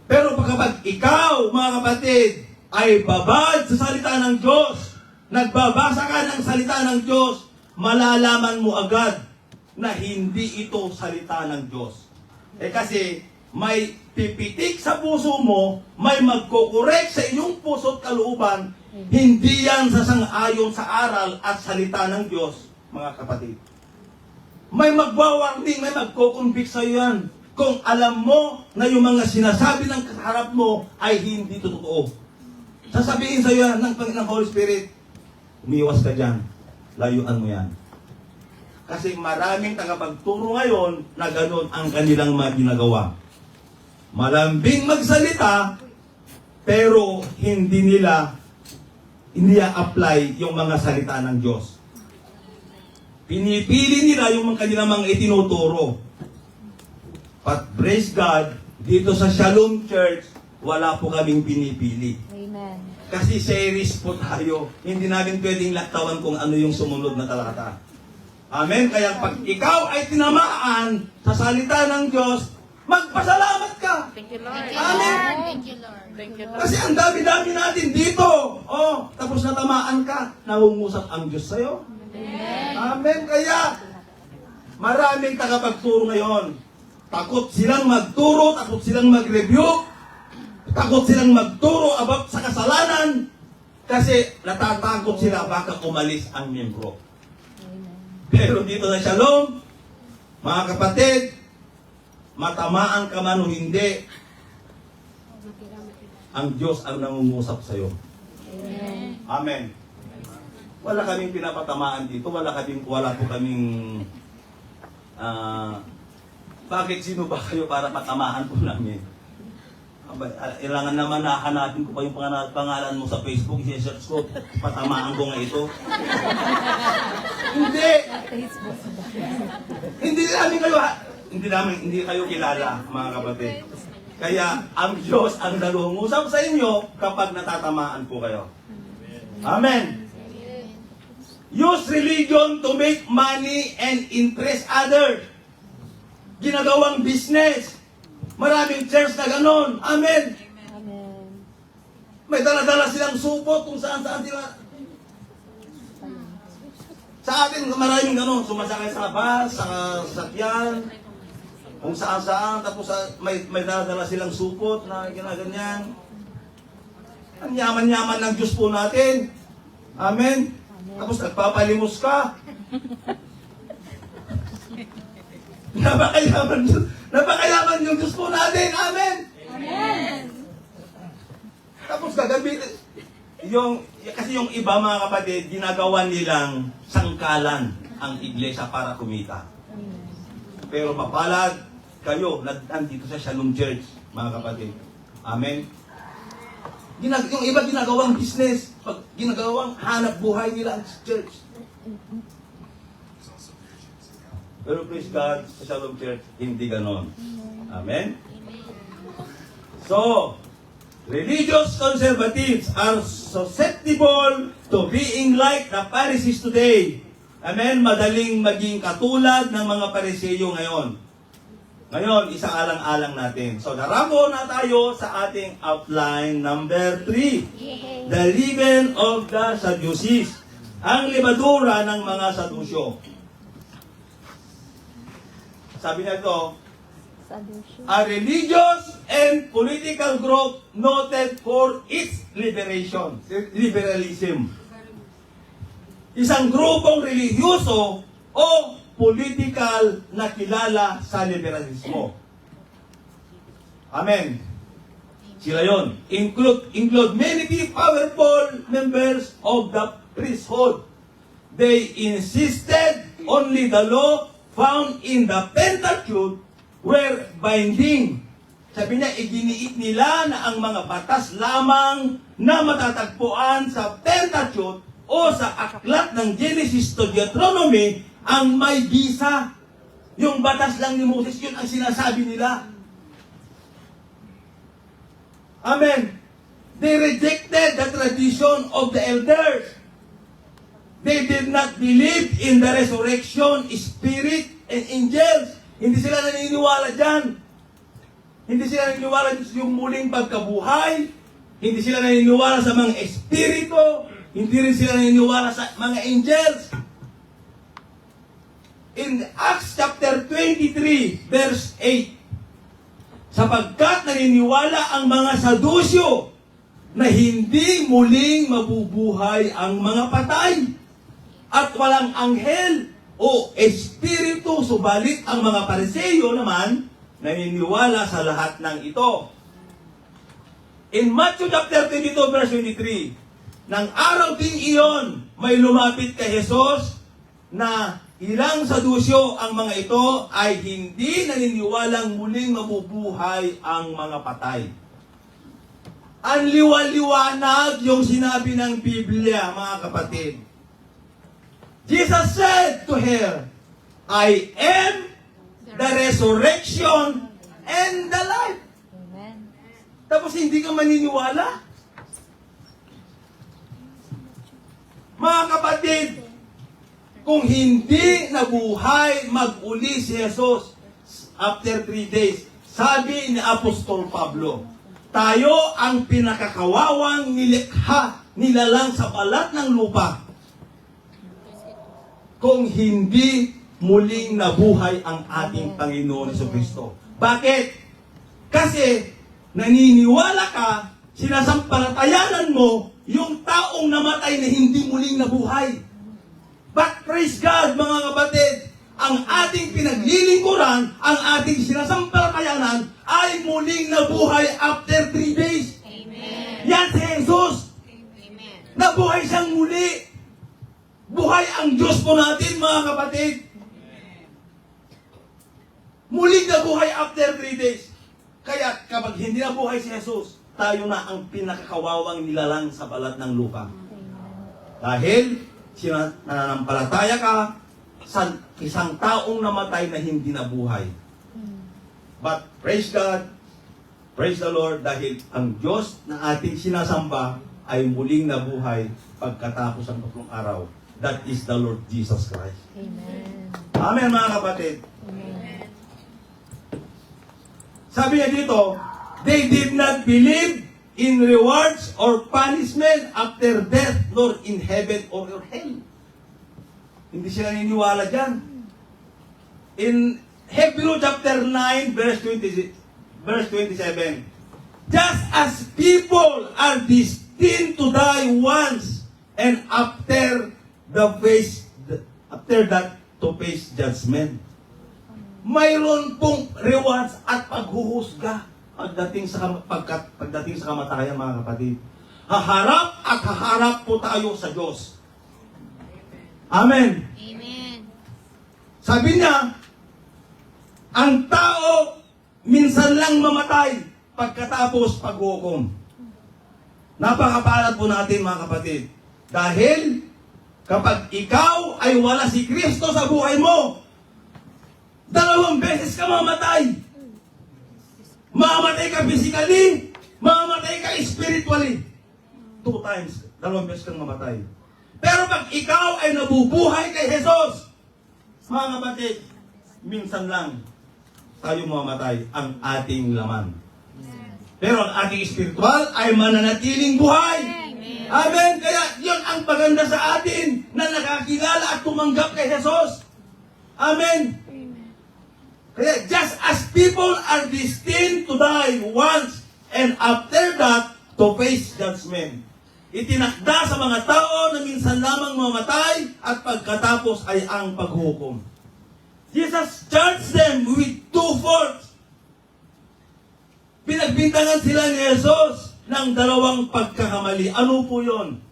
Pero kapag ikaw, mga kapatid, ay babad sa salita ng Diyos, nagbabasa ka ng salita ng Diyos, malalaman mo agad na hindi ito salita ng Diyos. Kasi may pipitik sa puso mo, may magkukorek sa iyong puso at kalooban, hindi yan sasang-ayon sa aral at salita ng Diyos, mga kapatid. May magwawarning, may magkukonvict sa iyo yan. Kung alam mo na yung mga sinasabi ng kaharap mo ay hindi totoo. Sasabihin sa iyo ng Panginoon Holy Spirit, umiwas ka dyan, layuan mo yan. Kasi maraming tagapagturo ngayon na gano'n ang kanilang mga ginagawa. Malambing magsalita, pero hindi nila apply yung mga salita ng Diyos. Pinipili nila yung kanilang mga itinuturo. But praise God, dito sa Shalom Church, wala po kaming pinipili. Amen. Kasi series po tayo. Hindi namin pwedeng laktawan kung ano yung sumunod na talata. Amen? Kaya pag ikaw ay tinamaan sa salita ng Diyos, magpasalamat ka. Thank you, Lord. Amen. Thank you, Lord. Thank you, Lord. Kasi ang dami-dami natin dito. Oh, tapos natamaan ka, nangungusap ang Diyos sa'yo. Amen. Kaya, maraming tagapagturo ngayon. Takot silang magturo, takot silang mag-rebuke, takot silang magturo about sa kasalanan, kasi natatakot sila baka umalis ang miyembro. Pero dito sa Shalom, mga kapatid, matamaan ka man o hindi, ang Diyos ang nangungusap sa iyo. Amen. Wala kaming pinapatamaan dito, wala po kaming bakit sino ba kayo para patamaan po namin? Ilangan naman nahanapin ko pa yung pangalan mo sa Facebook, i-search ko, patamaan ko nga ito. Hindi! Facebook. Hindi kayo kilala, mga kapatid. Kaya ang Diyos ang nalungusap sa inyo kapag natatamaan po kayo. Amen. Use religion to make money and impress others. Ginagawang business. Maraming church na ganon. Amen. Amen. May dala-dala silang supot kung saan-saan sila. Sa atin, maraming ganon. Sumasakay sa bus, sa sasakyan, kung saan-saan. Tapos may dala-dala silang supot na ginaganyan. Ang yaman-yaman ng Diyos po natin. Amen. Tapos nagpapalimos ka. Napakayaman yung Diyos po natin. Amen. Amen. Tapos gagamitin. Kasi yung iba, mga kapatid, ginagawa nilang sangkalan ang iglesia para kumita. Pero mapalad kayo nandito sa Shalom Church, mga kapatid. Amen. Yung iba ginagawang business, ginagawang hanap buhay nila ang church. Pero praise God, sa Shalom Church, hindi ganon. Amen? So, religious conservatives are susceptible to being like the Pharisees today. Amen? Madaling maging katulad ng mga Pariseyo ngayon. Ngayon, isang-alang-alang natin. So, naramo na tayo sa ating outline number 3. The leaven of the Sadducees. Ang libadura ng mga Sadusyo. Sabi na ito, a religious and political group noted for its liberalism. Isang grupong relihiyoso o political na kilala sa liberalismo. Amen. Sila yon. Include many powerful members of the priesthood. They insisted only the law found in the Pentateuch were binding. Sabi niya, iginiit nila na ang mga batas lamang na matatagpuan sa Pentateuch o sa aklat ng Genesis to Deuteronomy ang may bisa. Yung batas lang ni Moses, yun ang sinasabi nila. Amen. They rejected the tradition of the elders. They did not believe in the resurrection, spirit, and angels. Hindi sila naniniwala dyan. Hindi sila naniniwala yung muling pagkabuhay. Hindi sila naniniwala sa mga espiritu. Hindi rin sila naniniwala sa mga angels. In Acts chapter 23, verse 8, sapagkat naniniwala ang mga Sadusyo na hindi muling mabubuhay ang mga patay at walang anghel o espiritu, subalit ang mga Pariseyo naman naniniwala sa lahat ng ito. In Matthew chapter 22 verse 23, nang araw ding iyon, may lumapit kay Jesus na ilang Sadusyo ang mga ito ay hindi naniniwalang muling mabubuhay ang mga patay. Ang liwa-liwanag yung sinabi ng Biblia, mga kapatid. Jesus said to her, I am the resurrection and the life. Amen. Tapos hindi ka maniniwala? Mga kapatid, kung hindi nabuhay mag-uli si Jesus after 3 days, sabi ni Apostol Pablo, tayo ang pinakakawawang nilikha nilalang sa balat ng lupa kung hindi muling nabuhay ang ating Panginoon Jesucristo. Bakit? Kasi naniniwala ka, sinasampalatayanan mo yung taong namatay na hindi muling nabuhay. But praise God, mga kapatid, ang ating pinaglilingkuran, ang ating sinasampalatayanan ay muling nabuhay after 3 days. Amen. Yan si Jesus. Amen. Nabuhay siyang muli. Buhay ang Diyos po natin, mga kapatid. Muling nabuhay after 3 days. Kaya kapag hindi nabuhay si Jesus, tayo na ang pinakakawawang nilalang sa balat ng lupa. Dahil nananampalataya ka sa isang taong namatay na hindi nabuhay. But praise God, praise the Lord, dahil ang Diyos na ating sinasamba ay muling nabuhay pagkatapos ng 3 araw. That is the Lord Jesus Christ. Amen. Amen, mga kapatid. Amen. Sabi niya dito, they did not believe in rewards or punishment after death, nor in heaven or hell. Hindi sila niniwala dyan. In Hebrew chapter 9, verse 27, just as people are destined to die once, and after that to face judgment. Mayroon pong rewards at paghuhusga pagdating sa kamatayan, mga kapatid. Haharap po tayo sa Diyos. Amen. Amen. Sabi niya, ang tao minsan lang mamatay pagkatapos paghukom. Napakapalad po natin, mga kapatid. Dahil kapag ikaw ay wala si Kristo sa buhay mo, 2 beses ka mamatay. Mamatay ka physically, mamatay ka spiritually. 2 times, 2 beses kang mamatay. Pero pag ikaw ay nabubuhay kay Jesus, mga kapatid, minsan lang tayo mamamatay ang ating laman. Pero ang ating spiritual ay mananatiling buhay. Amen. Kaya yun ang paganda sa atin na nakakilala at tumanggap kay Jesus. Amen. Kaya just as people are destined to die once and after that to face judgment. Itinakda sa mga tao na minsan lamang mamatay at pagkatapos ay ang paghukom. Jesus charged them with 2 faults. Pinagbintangan sila ni Jesus ng 2 pagkakamali. Ano po yon?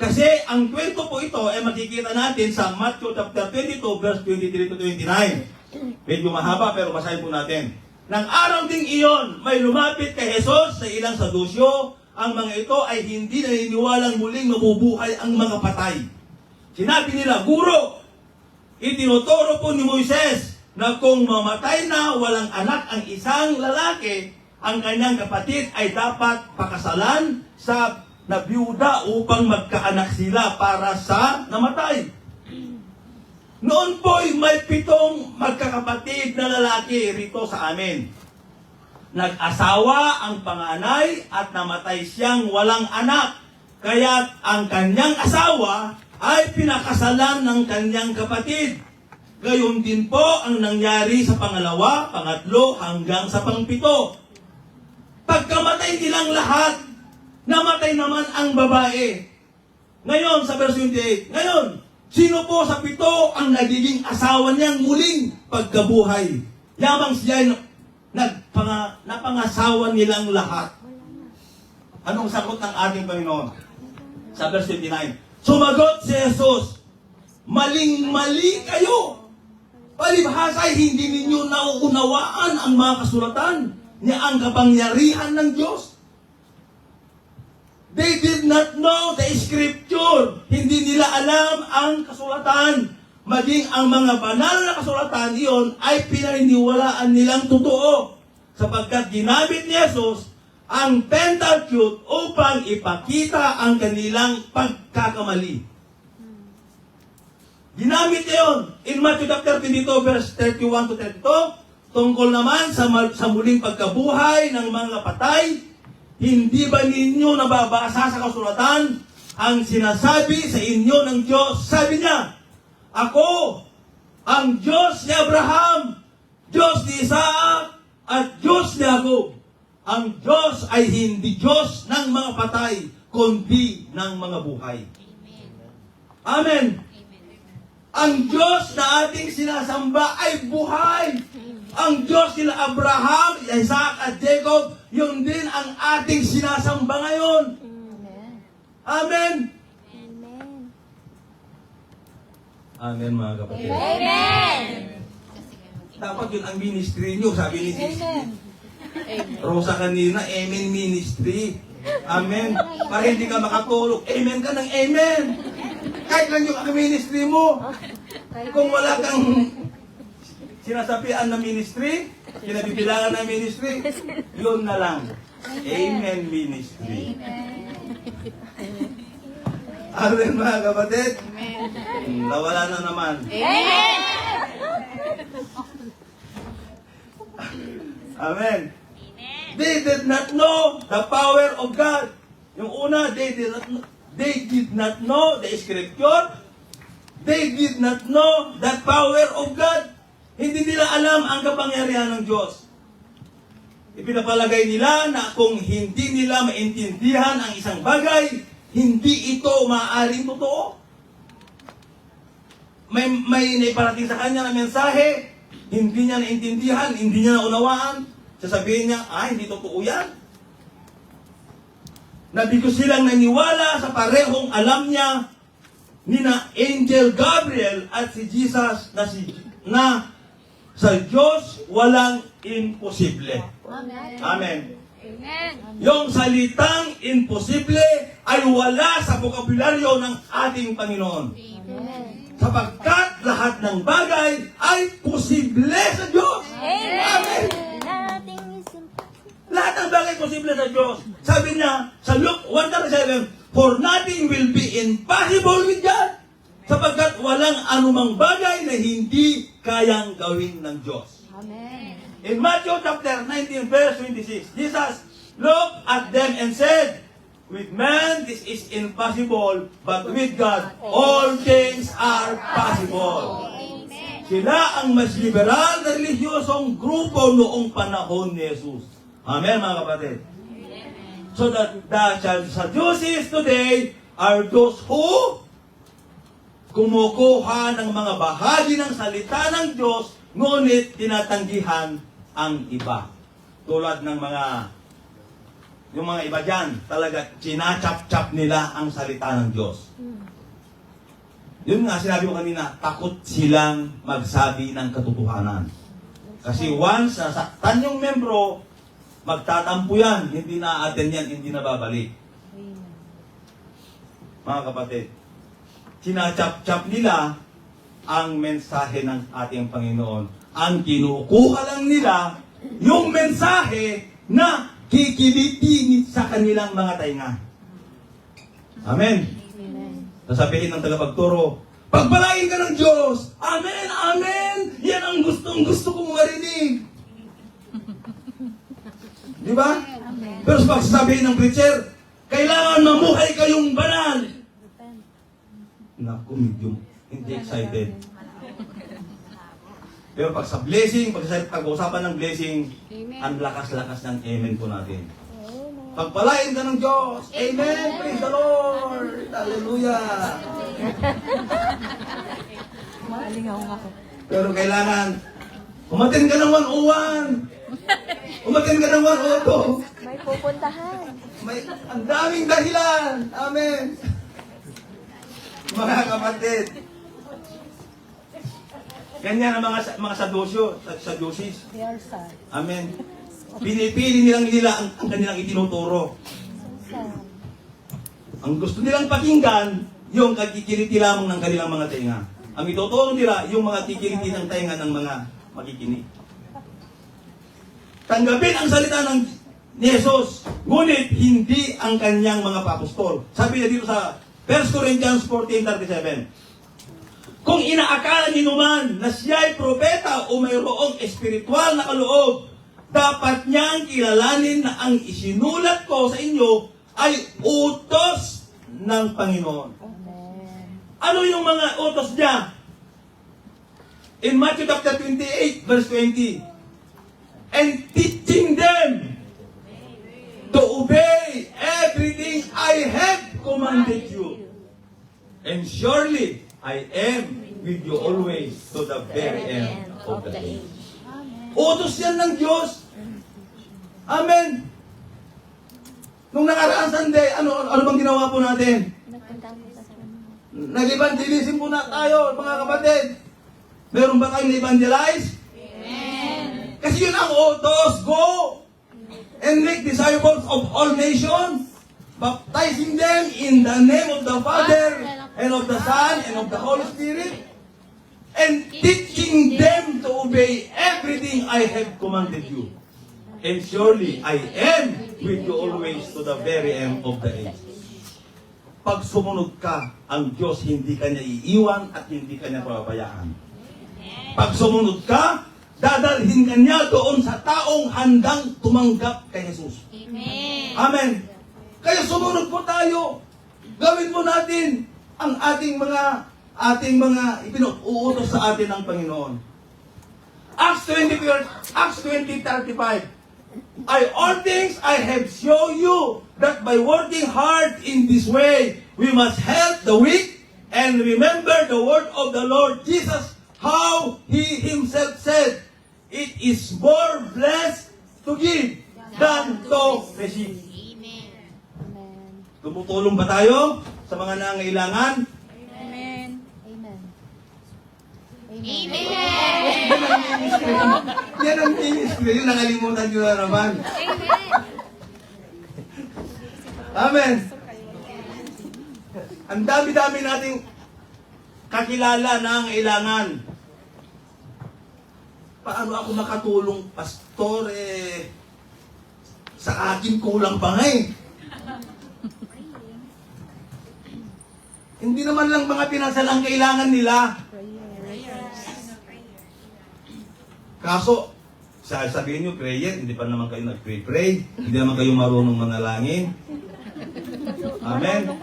Kasi ang kwento po ito ay makikita natin sa Matthew chapter 22 verse 23 to 29. Medyo mahaba pero basahin po natin. Nang araw ding iyon, may lumapit kay Jesus sa ilang sadusyo. Ang mga ito ay hindi naniniwalang muling mabubuhay ang mga patay. Sinabi nila, Guro, itinuturo po ni Moises na kung mamatay na walang anak ang isang lalaki, ang kanyang kapatid ay dapat pakasalan sa nabiyuda upang magkaanak sila para sa namatay. Noon po'y may 7 magkakapatid na lalaki rito sa amin. Nag-asawa ang panganay at namatay siyang walang anak. Kaya't ang kanyang asawa ay pinakasalan ng kanyang kapatid. Gayon din po ang nangyari sa pangalawa, pangatlo, hanggang sa pangpito. Pagkamatay nilang lahat, namatay naman ang babae. Ngayon, sa verse 28, ngayon, sino po sa 7 ang nagiging asawa niyang muling pagkabuhay? Yamang siya napangasawa nilang lahat. Anong sagot ng ating Panginoon? Sa verse 29, sumagot si Jesus, maling-mali kayo. Palibhasa ay hindi ninyo nauunawaan ang mga kasulatan niya ang kapangyarihan ng Diyos. They did not know the scripture. Hindi nila alam ang kasulatan. Maging ang mga banal na kasulatan iyon ay pinaniniwalaan nilang totoo. Sapagkat ginamit ni Jesus ang Pentateuch upang ipakita ang kanilang pagkakamali. Ginamit niya yun. In Matthew chapter 22 verse 31 to 32, tungkol naman sa muling pagkabuhay ng mga patay, hindi ba ninyo nababasa sa kasulatan ang sinasabi sa inyo ng Diyos? Sabi niya, ako, ang Diyos ni Abraham, Diyos ni Isaac, at Diyos ni Jacob. Ang Diyos ay hindi Diyos ng mga patay, kundi ng mga buhay. Amen. Ang Diyos na ating sinasamba ay buhay. Ang Diyos nila Abraham, Isaac at Jacob, yun din ang ating sinasamba ngayon. Amen. Amen mga kapatid. Amen. Dapat yun ang ministry nyo, sabi ni Rosa kanina, Amen Ministry. Amen. Para hindi ka makatulog, Amen ka ng Amen. Kahit lang yung ang ministry mo. Kung wala kang sinasabihan na ministry, kinabibilangan na ministry, yun na lang. Amen Ministry. Amen mga kapatid. Nawala na naman. Amen. Amen. They did not know the power of God. Yung una, they did not know the scripture. They did not know the power of God. Hindi nila alam ang kapangyarihan ng Diyos. Ipinapalagay nila na kung hindi nila maintindihan ang isang bagay, hindi ito maaaring totoo. May naiparating sa kanya na mensahe, hindi niya naintindihan, hindi niya naunawaan. Sasabihin niya, hindi totoo yan. Nabigos silang naniwala sa parehong alam niya ni na Angel Gabriel at si Jesus na sa Diyos walang imposible. Amen. Amen. Amen. Yung salitang imposible ay wala sa bokabularyo ng ating Panginoon. Sapagkat lahat ng bagay ay posible sa Diyos. Amen. Lahat ng bagay posible sa Diyos. Sabi niya sa Luke 1:7, for nothing will be impossible with God. Sapagkat walang anumang bagay na hindi kayang gawin ng Diyos. Amen. In Matthew chapter 19 verse 26, Jesus looked at them and said, with man this is impossible, but with God all things are possible. Amen. Sila ang mas liberal na relihiyosong grupo noong panahon ni Jesus. Amen mga kapatid. So that the Sadducees today are those who kumukuha ng mga bahagi ng salita ng Diyos, ngunit tinatanggihan ang iba. Tulad ng yung mga iba dyan, talaga chinachap-chap nila ang salita ng Diyos. Yun nga, sinabi ko kanina, takot silang magsabi ng katotohanan. Kasi once nasaktan yung membro, magtatampo yan, hindi na-attend yan, hindi na babalik. Mga kapatid, sinachap-chap nila ang mensahe ng ating Panginoon. Ang kinukuha lang nila, yung mensahe na kikiliti sa kanilang mga tainga. Amen. Sasabihin ng tagapagturo, pagpalain ka ng Diyos. Amen, amen. Yan ang gustong-gusto kong marinig. Di ba? Pero sa pagsasabihin ng preacher, kailangan mamuhay kayong banal. Naku, medium. Hindi excited. Pero pag sa blessing, pag-usapan ng blessing, ang lakas-lakas ng amen po natin. Pagpalain ka ng Diyos. Amen. Praise the Lord. Hallelujah. Pero kailangan, umatin ka ng 101. Umatin ka ng 102. May pupuntahan. Ang daming dahilan. Amen. Mga kapatid. Ganyan ang mga Sadducees. Amen. Pinipili nila ang kanilang itinuturo. Ang gusto nilang pakinggan, yung kikiliti lamang ng kanilang mga tenga. Ang ituturo nila, yung mga kikiliti ng tenga ng mga makikinig. Tanggapin ang salita ni Jesus, ngunit hindi ang kanyang mga papostol. Sabi niya dito sa 1 Corinthians 14:37, kung inaakala niyo man na siya'y propeta o mayroong espiritual na kaloob, dapat niyang kilalanin na ang isinulat ko sa inyo ay utos ng Panginoon. Ano yung mga utos niya? In Matthew chapter 28, verse 20, and teaching them to obey everything I have commanded you. And surely I am with you always to the very end of the age. Utos yan ng Diyos. Amen. Nung nakaraan Sunday, ano bang ginawa po natin? Nag-evangelism po na tayo, mga kapatid. Meron ba kayong evangelize? Amen. Kasi yun ang utos. Go and make disciples of all nations, baptizing them in the name of the Father, and of the Son, and of the Holy Spirit, and teaching them to obey everything I have commanded you. And surely I am with you always to the very end of the age. Pag sumunod ka, ang Diyos hindi ka niya iiwan at hindi ka niya pababayaan. Pag sumunod ka, dadalhin ka niya doon sa taong handang tumanggap kay Jesus. Amen. Amen. Kaya sumunod po tayo. Gawin po natin ang ating mga ipinuutos sa atin ng Panginoon. Acts 20:35. All things I have shown you that by working hard in this way, we must help the weak and remember the word of the Lord Jesus, how He Himself said, it is more blessed to give than to receive. Amen. Tumutulong ba tayo sa mga nangailangan? Amen. Amen. Yan ang ministry. Yung nakalimutan nyo na naman. Amen. Ang dami-dami nating kakilala na ang ilangan. Paano ako makatulong, pastor? Sa akin kulang pa nga eh. Hindi naman lang mga pinasal ang kailangan nila. Kaso, sasabihin nyo, prayer, hindi pa naman kayo nag-pray. Hindi naman kayo marunong manalangin. Amen.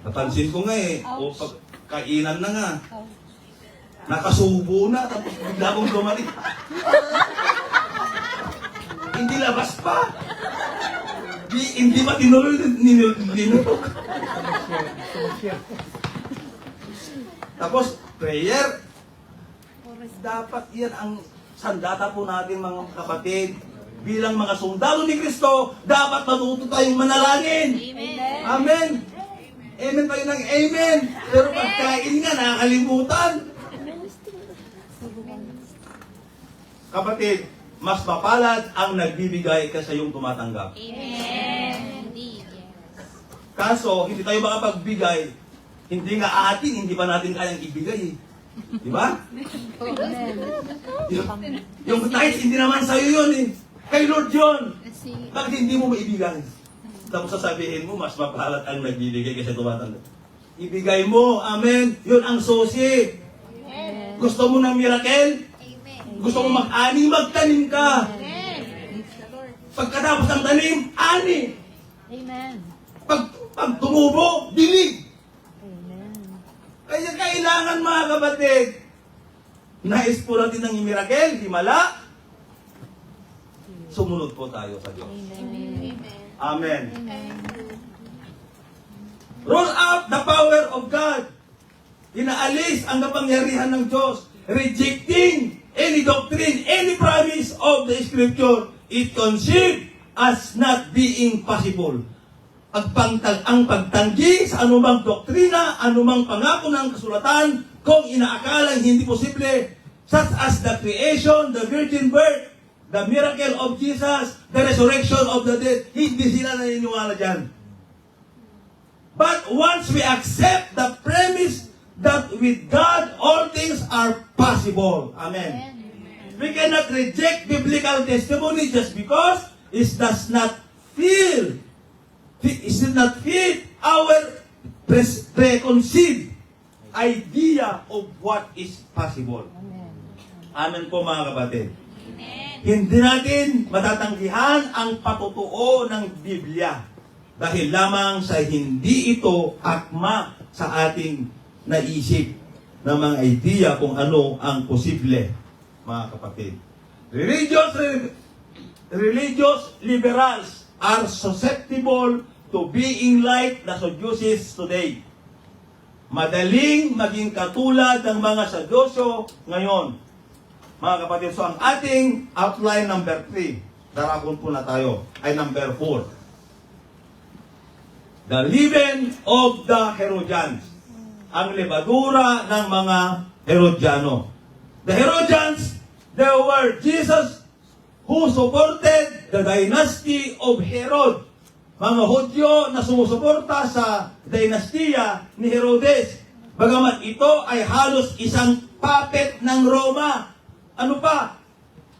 Napansin ko nga eh, o pagkainan na nga. Nakasubo na, tapos bigla akong dumalik. Hindi labas pa. Hindi pa tinuloy, ninutok. Tapos, prayer, dapat yan ang sandata po natin mga kapatid. Bilang mga sundalo ni Kristo, dapat matuto tayong manalangin. Amen. Amen. Amen tayo ng amen. Pero pagkain nga, nakakalimutan. Kapatid, mas mapalad ang nagbibigay kaysa yung tumatanggap. Amen. Indeed. Kaso, hindi tayo makapagbigay. Hindi nga atin, hindi pa natin kayang ibigay. Di ba? Yung tithes, hindi naman sa'yo yun eh. Kay Lord yun. Bakit hindi mo maibigay? Tapos sasabihin mo, mas mapahalat ang nagbibigay kasi tumatanggap. Ibigay mo, amen. Yun ang susi. Gusto mo ng miracle? Gusto mo mag-ani? Magtanim ka. Pagkatapos ng tanim, ani. Amen. Pag tumubo, dilig. Amen. Kaya kailangan mga kapatid, nais po natin ng miracle, himala, sumunod po tayo sa Diyos. Amen. Amen. Amen. Roll out the power of God. Inaalis ang kapangyarihan ng Diyos. Rejecting any doctrine, any promise of the Scripture. It conceived as not being possible. Ang pagtanggi sa anumang doktrina, anumang pangako ng kasulatan, kung inaakalang hindi posible, such as the creation, the virgin birth, the miracle of Jesus, the resurrection of the dead, hindi sila naniniwala dyan. But once we accept the premise that with God all things are possible. Amen. We cannot reject biblical testimony just because it does not fit our preconceived idea of what is possible. Amen. Amen po mga kapatid. Hindi natin matatanggihan ang patutuo ng Biblia dahil lamang sa hindi ito akma sa ating naisip ng mga idea kung ano ang posible, mga kapatid. Religious liberals are susceptible to being like the Sadducees today. Madaling maging katulad ng mga Sadyosyo ngayon. Mga kapatid, so ang ating outline number 3, darakon po na tayo, ay number 4. The leaven of the Herodians. Ang lebadura ng mga Herodiano. The Herodians, they were Jesus who supported the dynasty of Herod. Mga Hudyo na sumusuporta sa dinastiya ni Herodes. Bagamat ito ay halos isang puppet ng Roma. Ano pa?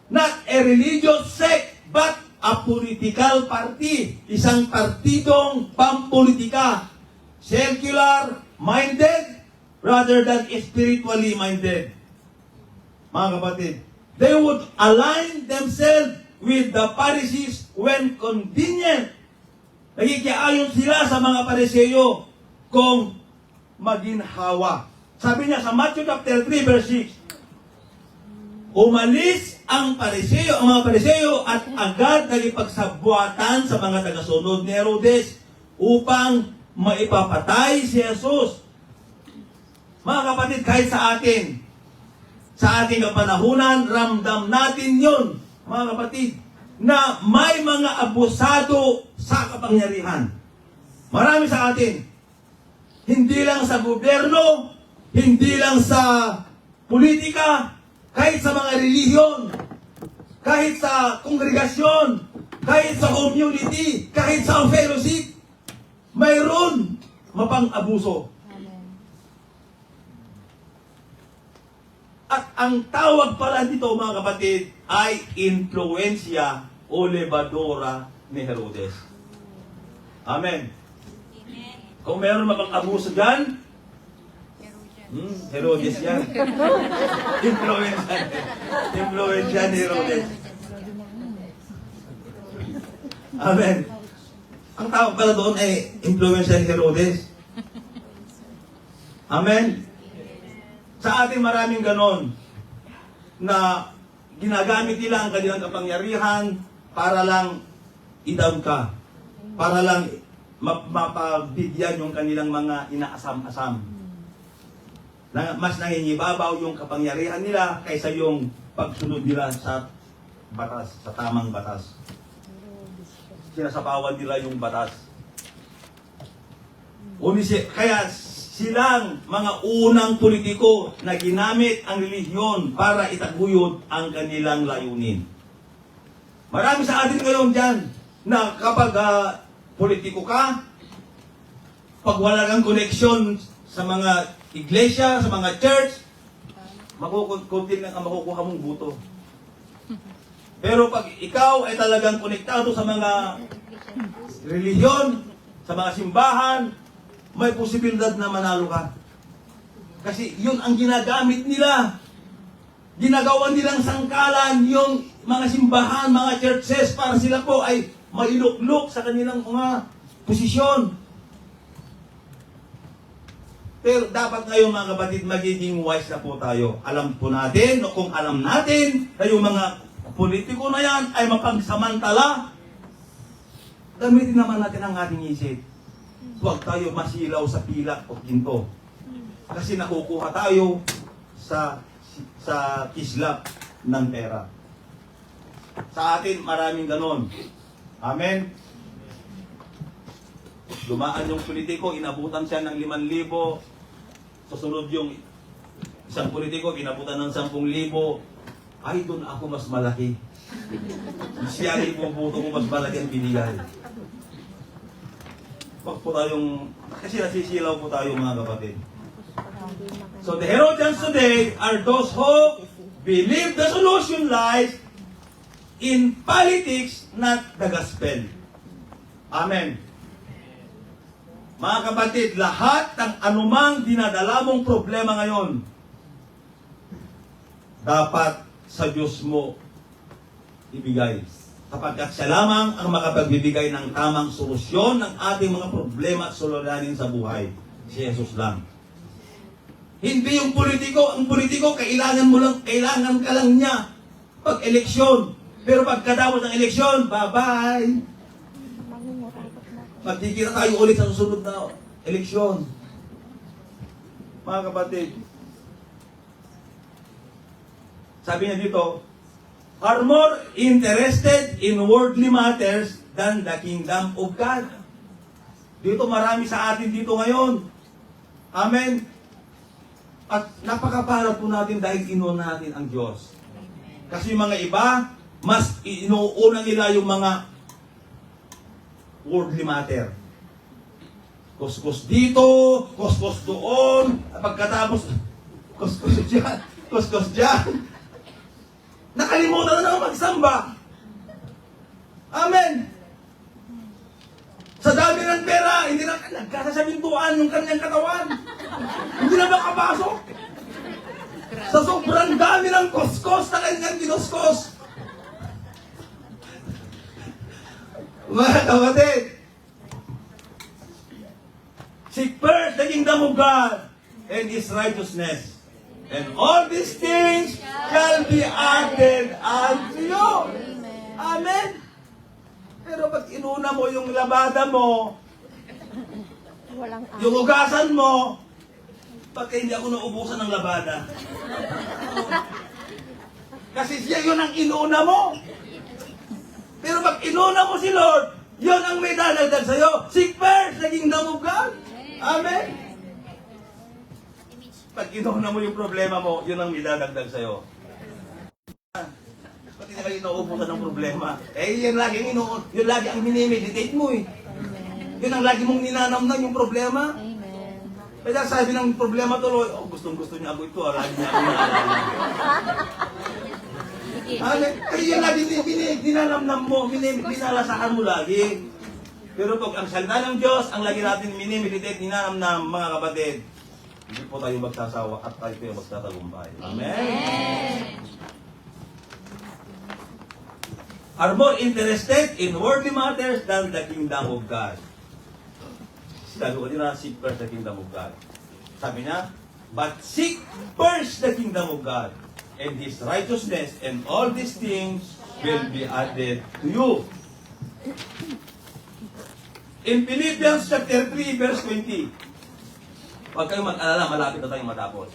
Not a religious sect, but a political party. Isang partidong pampolitika. Secular-minded rather than spiritually minded. Mga kapatid, they would align themselves with the Pharisees when convenient. Nagikiayon sila sa mga Pariseyo kung maginhawa. Sabi niya sa Matthew chapter 3 verse 6, umalis ang mga Pariseyo at agad nagipagsabuatan sa mga tagasunod ni Herodes upang maipapatay si Jesus. Mga kapatid, kahit sa ating kapanahunan, ramdam natin yun, mga kapatid, na may mga abusado sa kapangyarihan. Marami sa atin. Hindi lang sa gobyerno, hindi lang sa politika, kahit sa mga relihiyon, kahit sa kongregasyon, kahit sa community, kahit sa fellowship, mayroon mapang-abuso. Amen. At ang tawag pala dito, mga kapatid, ay influensya o lebadora ni Herodes. Amen. Kung meron mapang-abuso dyan, Herodes yan. Influensya ni Herodes. Amen. Ang tawag pala doon ay influensya ni Herodes. Amen. Sa ating maraming ganon na ginagamit nila ang kanilang kapangyarihan para lang i-down ka. Para lang mapabigyan yung kanilang mga inaasam-asam. Mas nangingibabaw yung kapangyarihan nila kaysa yung pagsunod nila sa batas, sa tamang batas. Sinasapawan nila yung batas. Kaya silang mga unang politiko na ginamit ang relihiyon para itaguyod ang kanilang layunin. Marami sa atin ngayon dyan na kapag politiko ka, pag wala kang koneksyon sa mga iglesia, sa mga church, kunti lang ang makukuha mong buto. Pero pag ikaw ay talagang konektado sa mga relihiyon, sa mga simbahan, may posibilidad na manalo ka. Kasi yun ang ginagamit nila. Ginagawa nilang sangkalan yung mga simbahan, mga churches, para sila po ay mailuklok sa kanilang mga posisyon. Pero dapat ngayon, mga kapatid, magiging wise na po tayo. Alam po natin, o kung alam natin na yung mga politiko na yan ay mapagsamantala, gamitin naman natin ang ating isip. Huwag tayo masilaw sa pilak o ginto. Kasi nakukuha tayo sa kislap ng pera. Sa atin, maraming ganon. Amen? Dumaan yung politiko, inabutan siya ng 5,000. Susunod yung isang politiko, inabutan ng 10,000. Ay, doon ako mas malaki. Siya ibubuto ko mas malaki ang binigay. Wag po tayong, kasi nasisilaw po tayo mga kapatid. So the Herodians today are those who believe the solution lies in politics, not the gospel. Amen. Mga kapatid, lahat ng anumang dinadala mong problema ngayon, dapat sa Diyos mo ibigay. Kapagkat siya lamang ang makapagbibigay ng tamang solusyon ng ating mga problema at suliranin sa buhay. Si Jesus lang. Hindi yung politiko. Ang politiko, kailangan ka lang niya pag eleksyon. Pero pagkatapos ng eleksyon, bye-bye. Magkikita tayo ulit sa susunod na eleksyon. Mga kapatid, sabi niya dito, are more interested in worldly matters than the kingdom of God. Dito marami sa atin dito ngayon. Amen. At napakaparap po natin dahil inuuna natin ang Diyos. Kasi yung mga iba, mas inuuna nila yung mga worldly matter. Kuskus dito, kuskus doon, pagkatapos, kuskus dyan, kuskus dyan. Nakalimutan na naman magsamba. Amen. Sa dami ng pera, hindi na nagkasasabintuan yung kanyang katawan. Hindi na makapasok. Sa sobrang dami ng kuskos na kanyang kinuskos. Mga kapatid, seek first the kingdom of God and His righteousness. And all these things shall be added unto you. Amen. Pero pag inuna mo yung labada mo, yung ugasan mo, pagka hindi ako naubusan ng labada. Kasi siya yun ang inuna mo. Pero pag inuna mo si Lord, yun ang may dadagdag sa'yo. Seek first the kingdom of God. Amen. Pag inuuna mo yung problema mo, yun ang idadagdag sa'yo. Pati na kayo nauubusan ng problema. Yun lagi ang minimeditate mo eh. Yun ang lagi mong ninanamnan yung problema. Amen. Kaya sabi ng problema tuloy, gustong-gusto niya ako ito, lagi niya ako naalala. Amen. Kaya yun lagi ninanamnam mo, minalasahan mo lagi. Pero pag ang salita ng Diyos, ang lagi natin minimeditate, ninanamnam, mga kapatid, hindi po tayo magsasawa at tayo po magtatagumpay. Amen? Are more interested in worldly matters than the kingdom of God. Sabi ko din na, seek first the kingdom of God. Sabi niya, but seek first the kingdom of God and His righteousness, and all these things will be added to you. In Philippians chapter 3, verse 20, huwag kayong mag-alala, malapit na tayong matapos.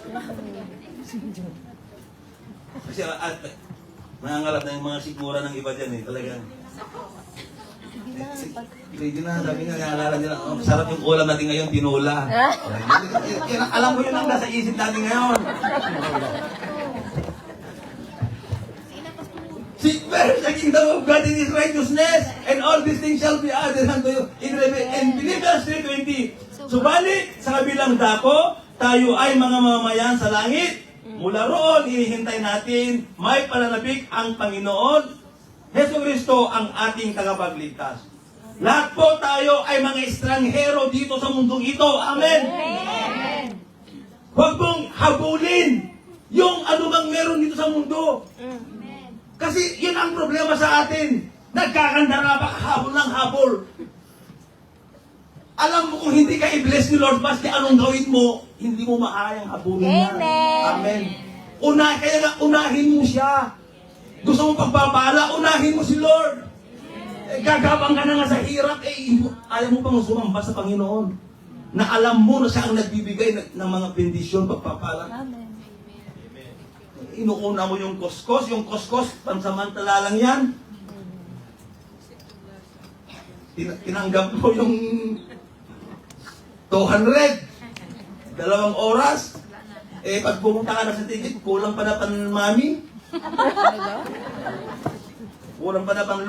Kasi nangangalap na yung mga sigura ng iba dyan eh, talagang. Hindi na, sabi nga, naalala nila, sarap yung ulam natin ngayon, tinula. Alam mo yun ang nasa isip natin ngayon. Seek first the kingdom of God and His righteousness, and all these things shall be added unto you. In Philippians 3:20, subalit, sa kabilang dako, tayo ay mga mamamayan sa langit. Mula roon, hinihintay natin, may pananabik ang Panginoon, Jesucristo, ang ating tagapagligtas. Lahat po tayo ay mga estranghero dito sa mundong ito. Amen? Amen. Huwag mong habulin yung anumang meron dito sa mundo. Kasi yun ang problema sa atin. Nagkakandara pa, habol ng habol. Alam mo kung hindi ka i-bless ni Lord, basta anong gawin mo, hindi mo maayang habulin niya. Amen. Amen. Kaya nga, unahin mo siya. Gusto mo pagpapala, unahin mo si Lord. Gagabang ka na nga sa hirap, ayaw mo pang sumamba sa Panginoon. Na alam mo na siya ang nagbibigay ng mga bendisyon, pagpapala. Amen. Inuuna mo yung kuskos, pansamantala lang yan. Tinanggap mo yung 200, 2 oras, pag pumunta ka na sa ticket, kulang pa na mami. Kulang pa na pang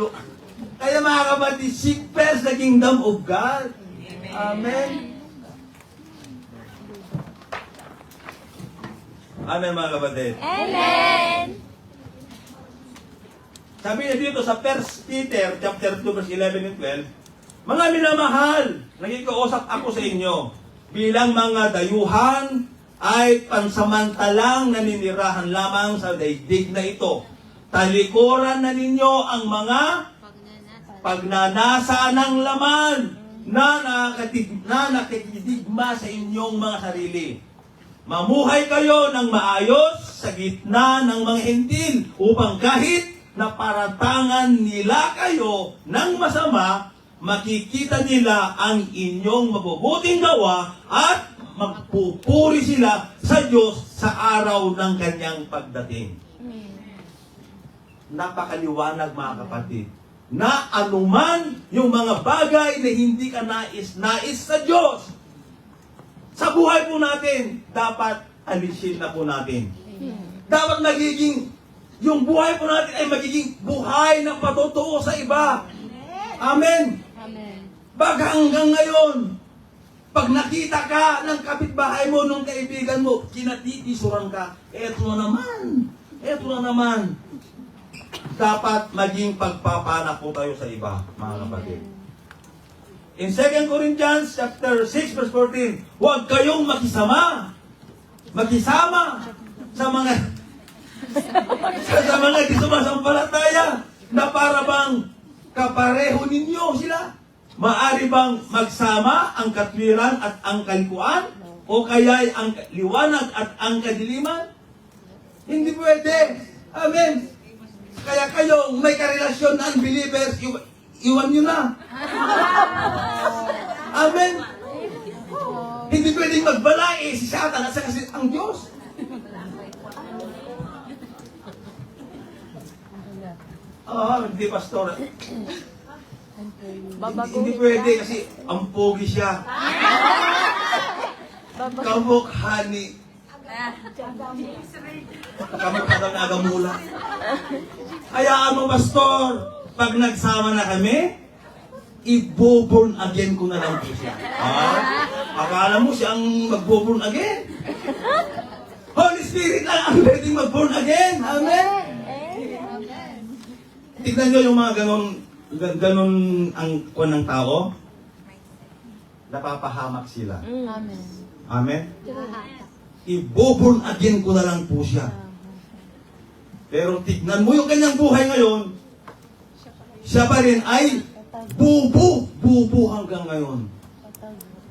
Kaya mga kapatid, seek first the kingdom of God Amen. Amen mga kapatid. Amen. Sabi niya dito sa 1 Peter chapter 2 verse 11 and 12, mga minamahal, nagkikiusap ako sa inyo bilang mga dayuhan ay pansamantalang naninirahan lamang sa daigdig na ito. Talikuran na ninyo ang mga pagnanasa ng laman na nakikidigma sa inyong mga sarili. Mamuhay kayo ng maayos sa gitna ng mga hintil upang kahit na paratangan nila kayo ng masama, makikita nila ang inyong mabubuting gawa at magpupuri sila sa Diyos sa araw ng kanyang pagdating. Napakaliwanag mga kapatid, na anuman yung mga bagay na hindi ka nais sa Diyos, sa buhay po natin, dapat alisin na po natin. Dapat yung buhay po natin ay magiging buhay ng patotoo sa iba. Amen. Baga hanggang ngayon, pag nakita ka ng kapitbahay mo, ng kaibigan mo, kinatitisuran ka, eto na naman. Dapat maging pagpapana po tayo sa iba, mga kapatid. In 2 Corinthians chapter 6 verse 14, huwag kayong makisama sa mga di sumasampalataya na para bang kapareho ninyo sila. Maari bang magsama ang katwiran at ang kalikuan? O kaya'y ang liwanag at ang kadiliman? Hindi pwede. Amen. Kaya kayong may karelasyon na unbelievers, iwan nyo na. Amen. Hindi pwedeng magbalai si Satan at saka ang Diyos. Hindi pastor. Hindi pwede kasi ang pogi siya. Kamukha ni daw na agamula. Hayaan mo, pastor, pag nagsama na kami, i-born again ko na lang po siya. Akala mo siya ang mag-born again? Holy Spirit lang ang pwedeng mag-born again. Amen? Tignan nyo yung mga ganon ang kuwan ng tao. Napapahamak sila. Amen? I-born again ko na lang po siya. Pero tignan mo yung kanyang buhay ngayon, siya pa rin ay bubu hanggang ngayon.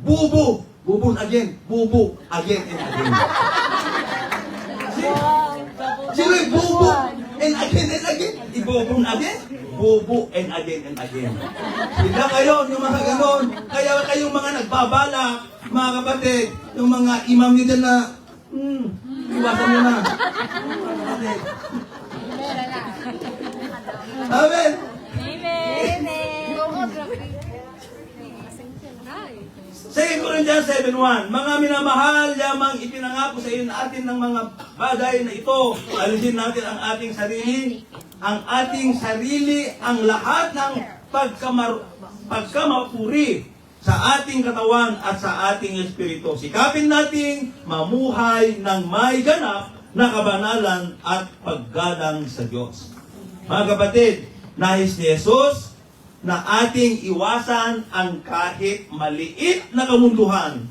Bubu again and again. Sino yung bubu and again and again? Ibubun again? Bubu and again. Sila ngayon, yung mga ganon. Kaya kayong mga nagbabala, mga kapatid, yung mga imam nyo dyan na, iwasan nyo na. Amen. Sa Corinthians 7:1, mga minamahal, yamang ipinangako sa atin ng mga bagay na ito. Alisin natin ang ating sarili, ang lahat ng pagkamapuri sa ating katawan at sa ating espiritu. Sikapin nating mamuhay ng may ganap na kabanalan at paggalang sa Diyos. Mga kapatid, nais ni Jesus na ating iwasan ang kahit maliit na kamunduhan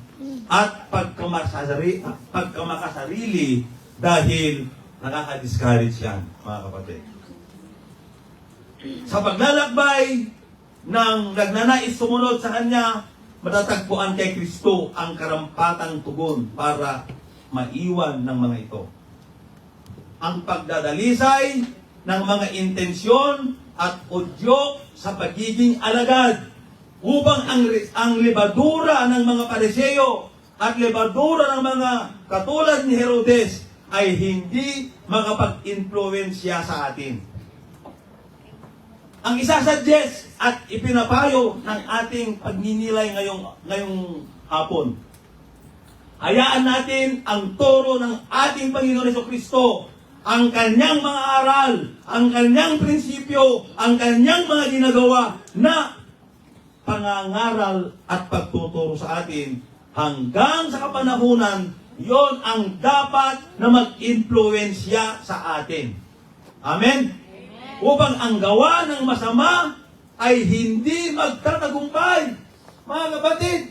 at pagkamakasarili dahil nakaka-discourage yan, mga kapatid. Sa paglalakbay ng nagnanais sumunod sa Kanya, matatagpuan kay Kristo ang karampatang tugon para maiwan ng mga ito. Ang pagdadalisay ng mga intensyon at udyok sa pagiging alagad upang ang lebadura ng mga Pariseo at lebadura ng mga katulad ni Herodes ay hindi makapag-influensya sa atin. Ang isasuggest at ipinapayo ng ating pagninilay ngayong hapon, hayaan natin ang turo ng ating Panginoon Jesucristo, ang kanyang mga aral, ang kanyang prinsipyo, ang kanyang mga ginagawa na pangangaral at pagtuturo sa atin hanggang sa kapanahunan, yon ang dapat na mag-impluensya sa atin. Amen? Upang ang gawa ng masama ay hindi magtatagumpay. Mga kapatid,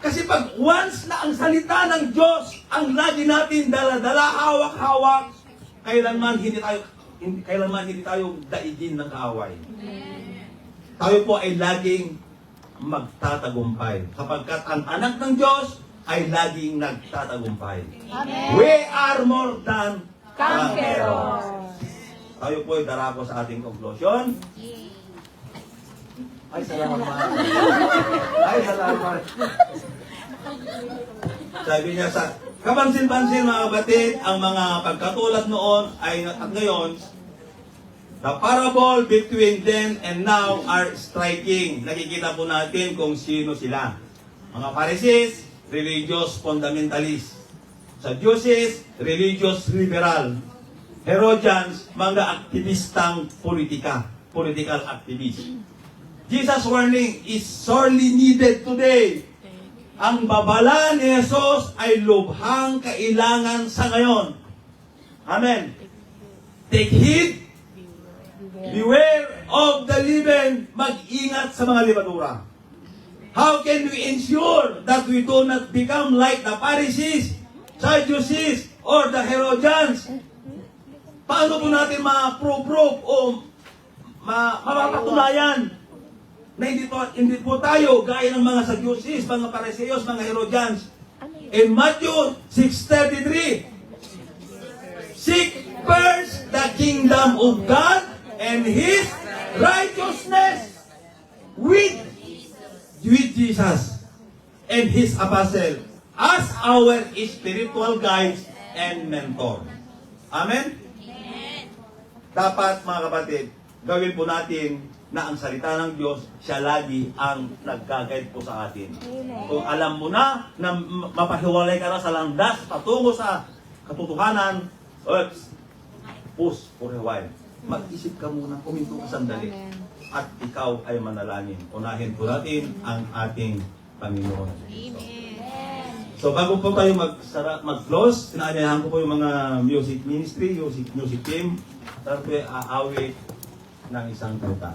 kasi pag once na ang salita ng Diyos ang lagi natin dala-dala, hawak-hawak, kailanman hindi tayo daigin ng kaaway. Tayo po ay laging magtatagumpay. Kapagkat ang anak ng Diyos ay laging nagtatagumpay. Amen. We are more than Conquerors. Tayo po ay darako sa ating conclusion. Ay, salamat mga. Ay, salamat. Sabi niya sa kapansin-pansin mga kapatid, ang mga pagkatulad noon ay at ngayon, the parable between then and now are striking. Nakikita po natin kung sino sila. Mga Pharisees, religious fundamentalists. Sadducees, religious liberal. Herodians, mga aktivistang politika, political activists. Jesus' warning is sorely needed today. Ang babala ni Jesus ay lubhang kailangan sa ngayon. Amen. Take heed, beware of the leaven, mag-ingat sa mga libadura. How can we ensure that we do not become like the Pharisees, Sadducees, or the Herodians? Paano po natin ma-prove o mapapatunayan na hindi po tayo gaya ng mga Sadducees, mga Phariseos, mga Herodians? In Matthew 6:33, seek first the kingdom of God and His righteousness with Jesus and His apostle as our spiritual guides and mentor. Amen? Dapat mga kapatid, gawin po natin na ang salita ng Diyos, siya lagi ang nagka-guide po sa atin. Kung alam mo na mapahiwalay ka na sa landas patungo sa katotohanan, push for a while. Mag-isip ka muna, kuminto ka sandali. At ikaw ay manalangin. Unahin po natin ang ating Panginoon. So bago po tayo mag-close, sinaanyahan ko po yung mga music ministry, music team, tapos po aawit ng isang kanta.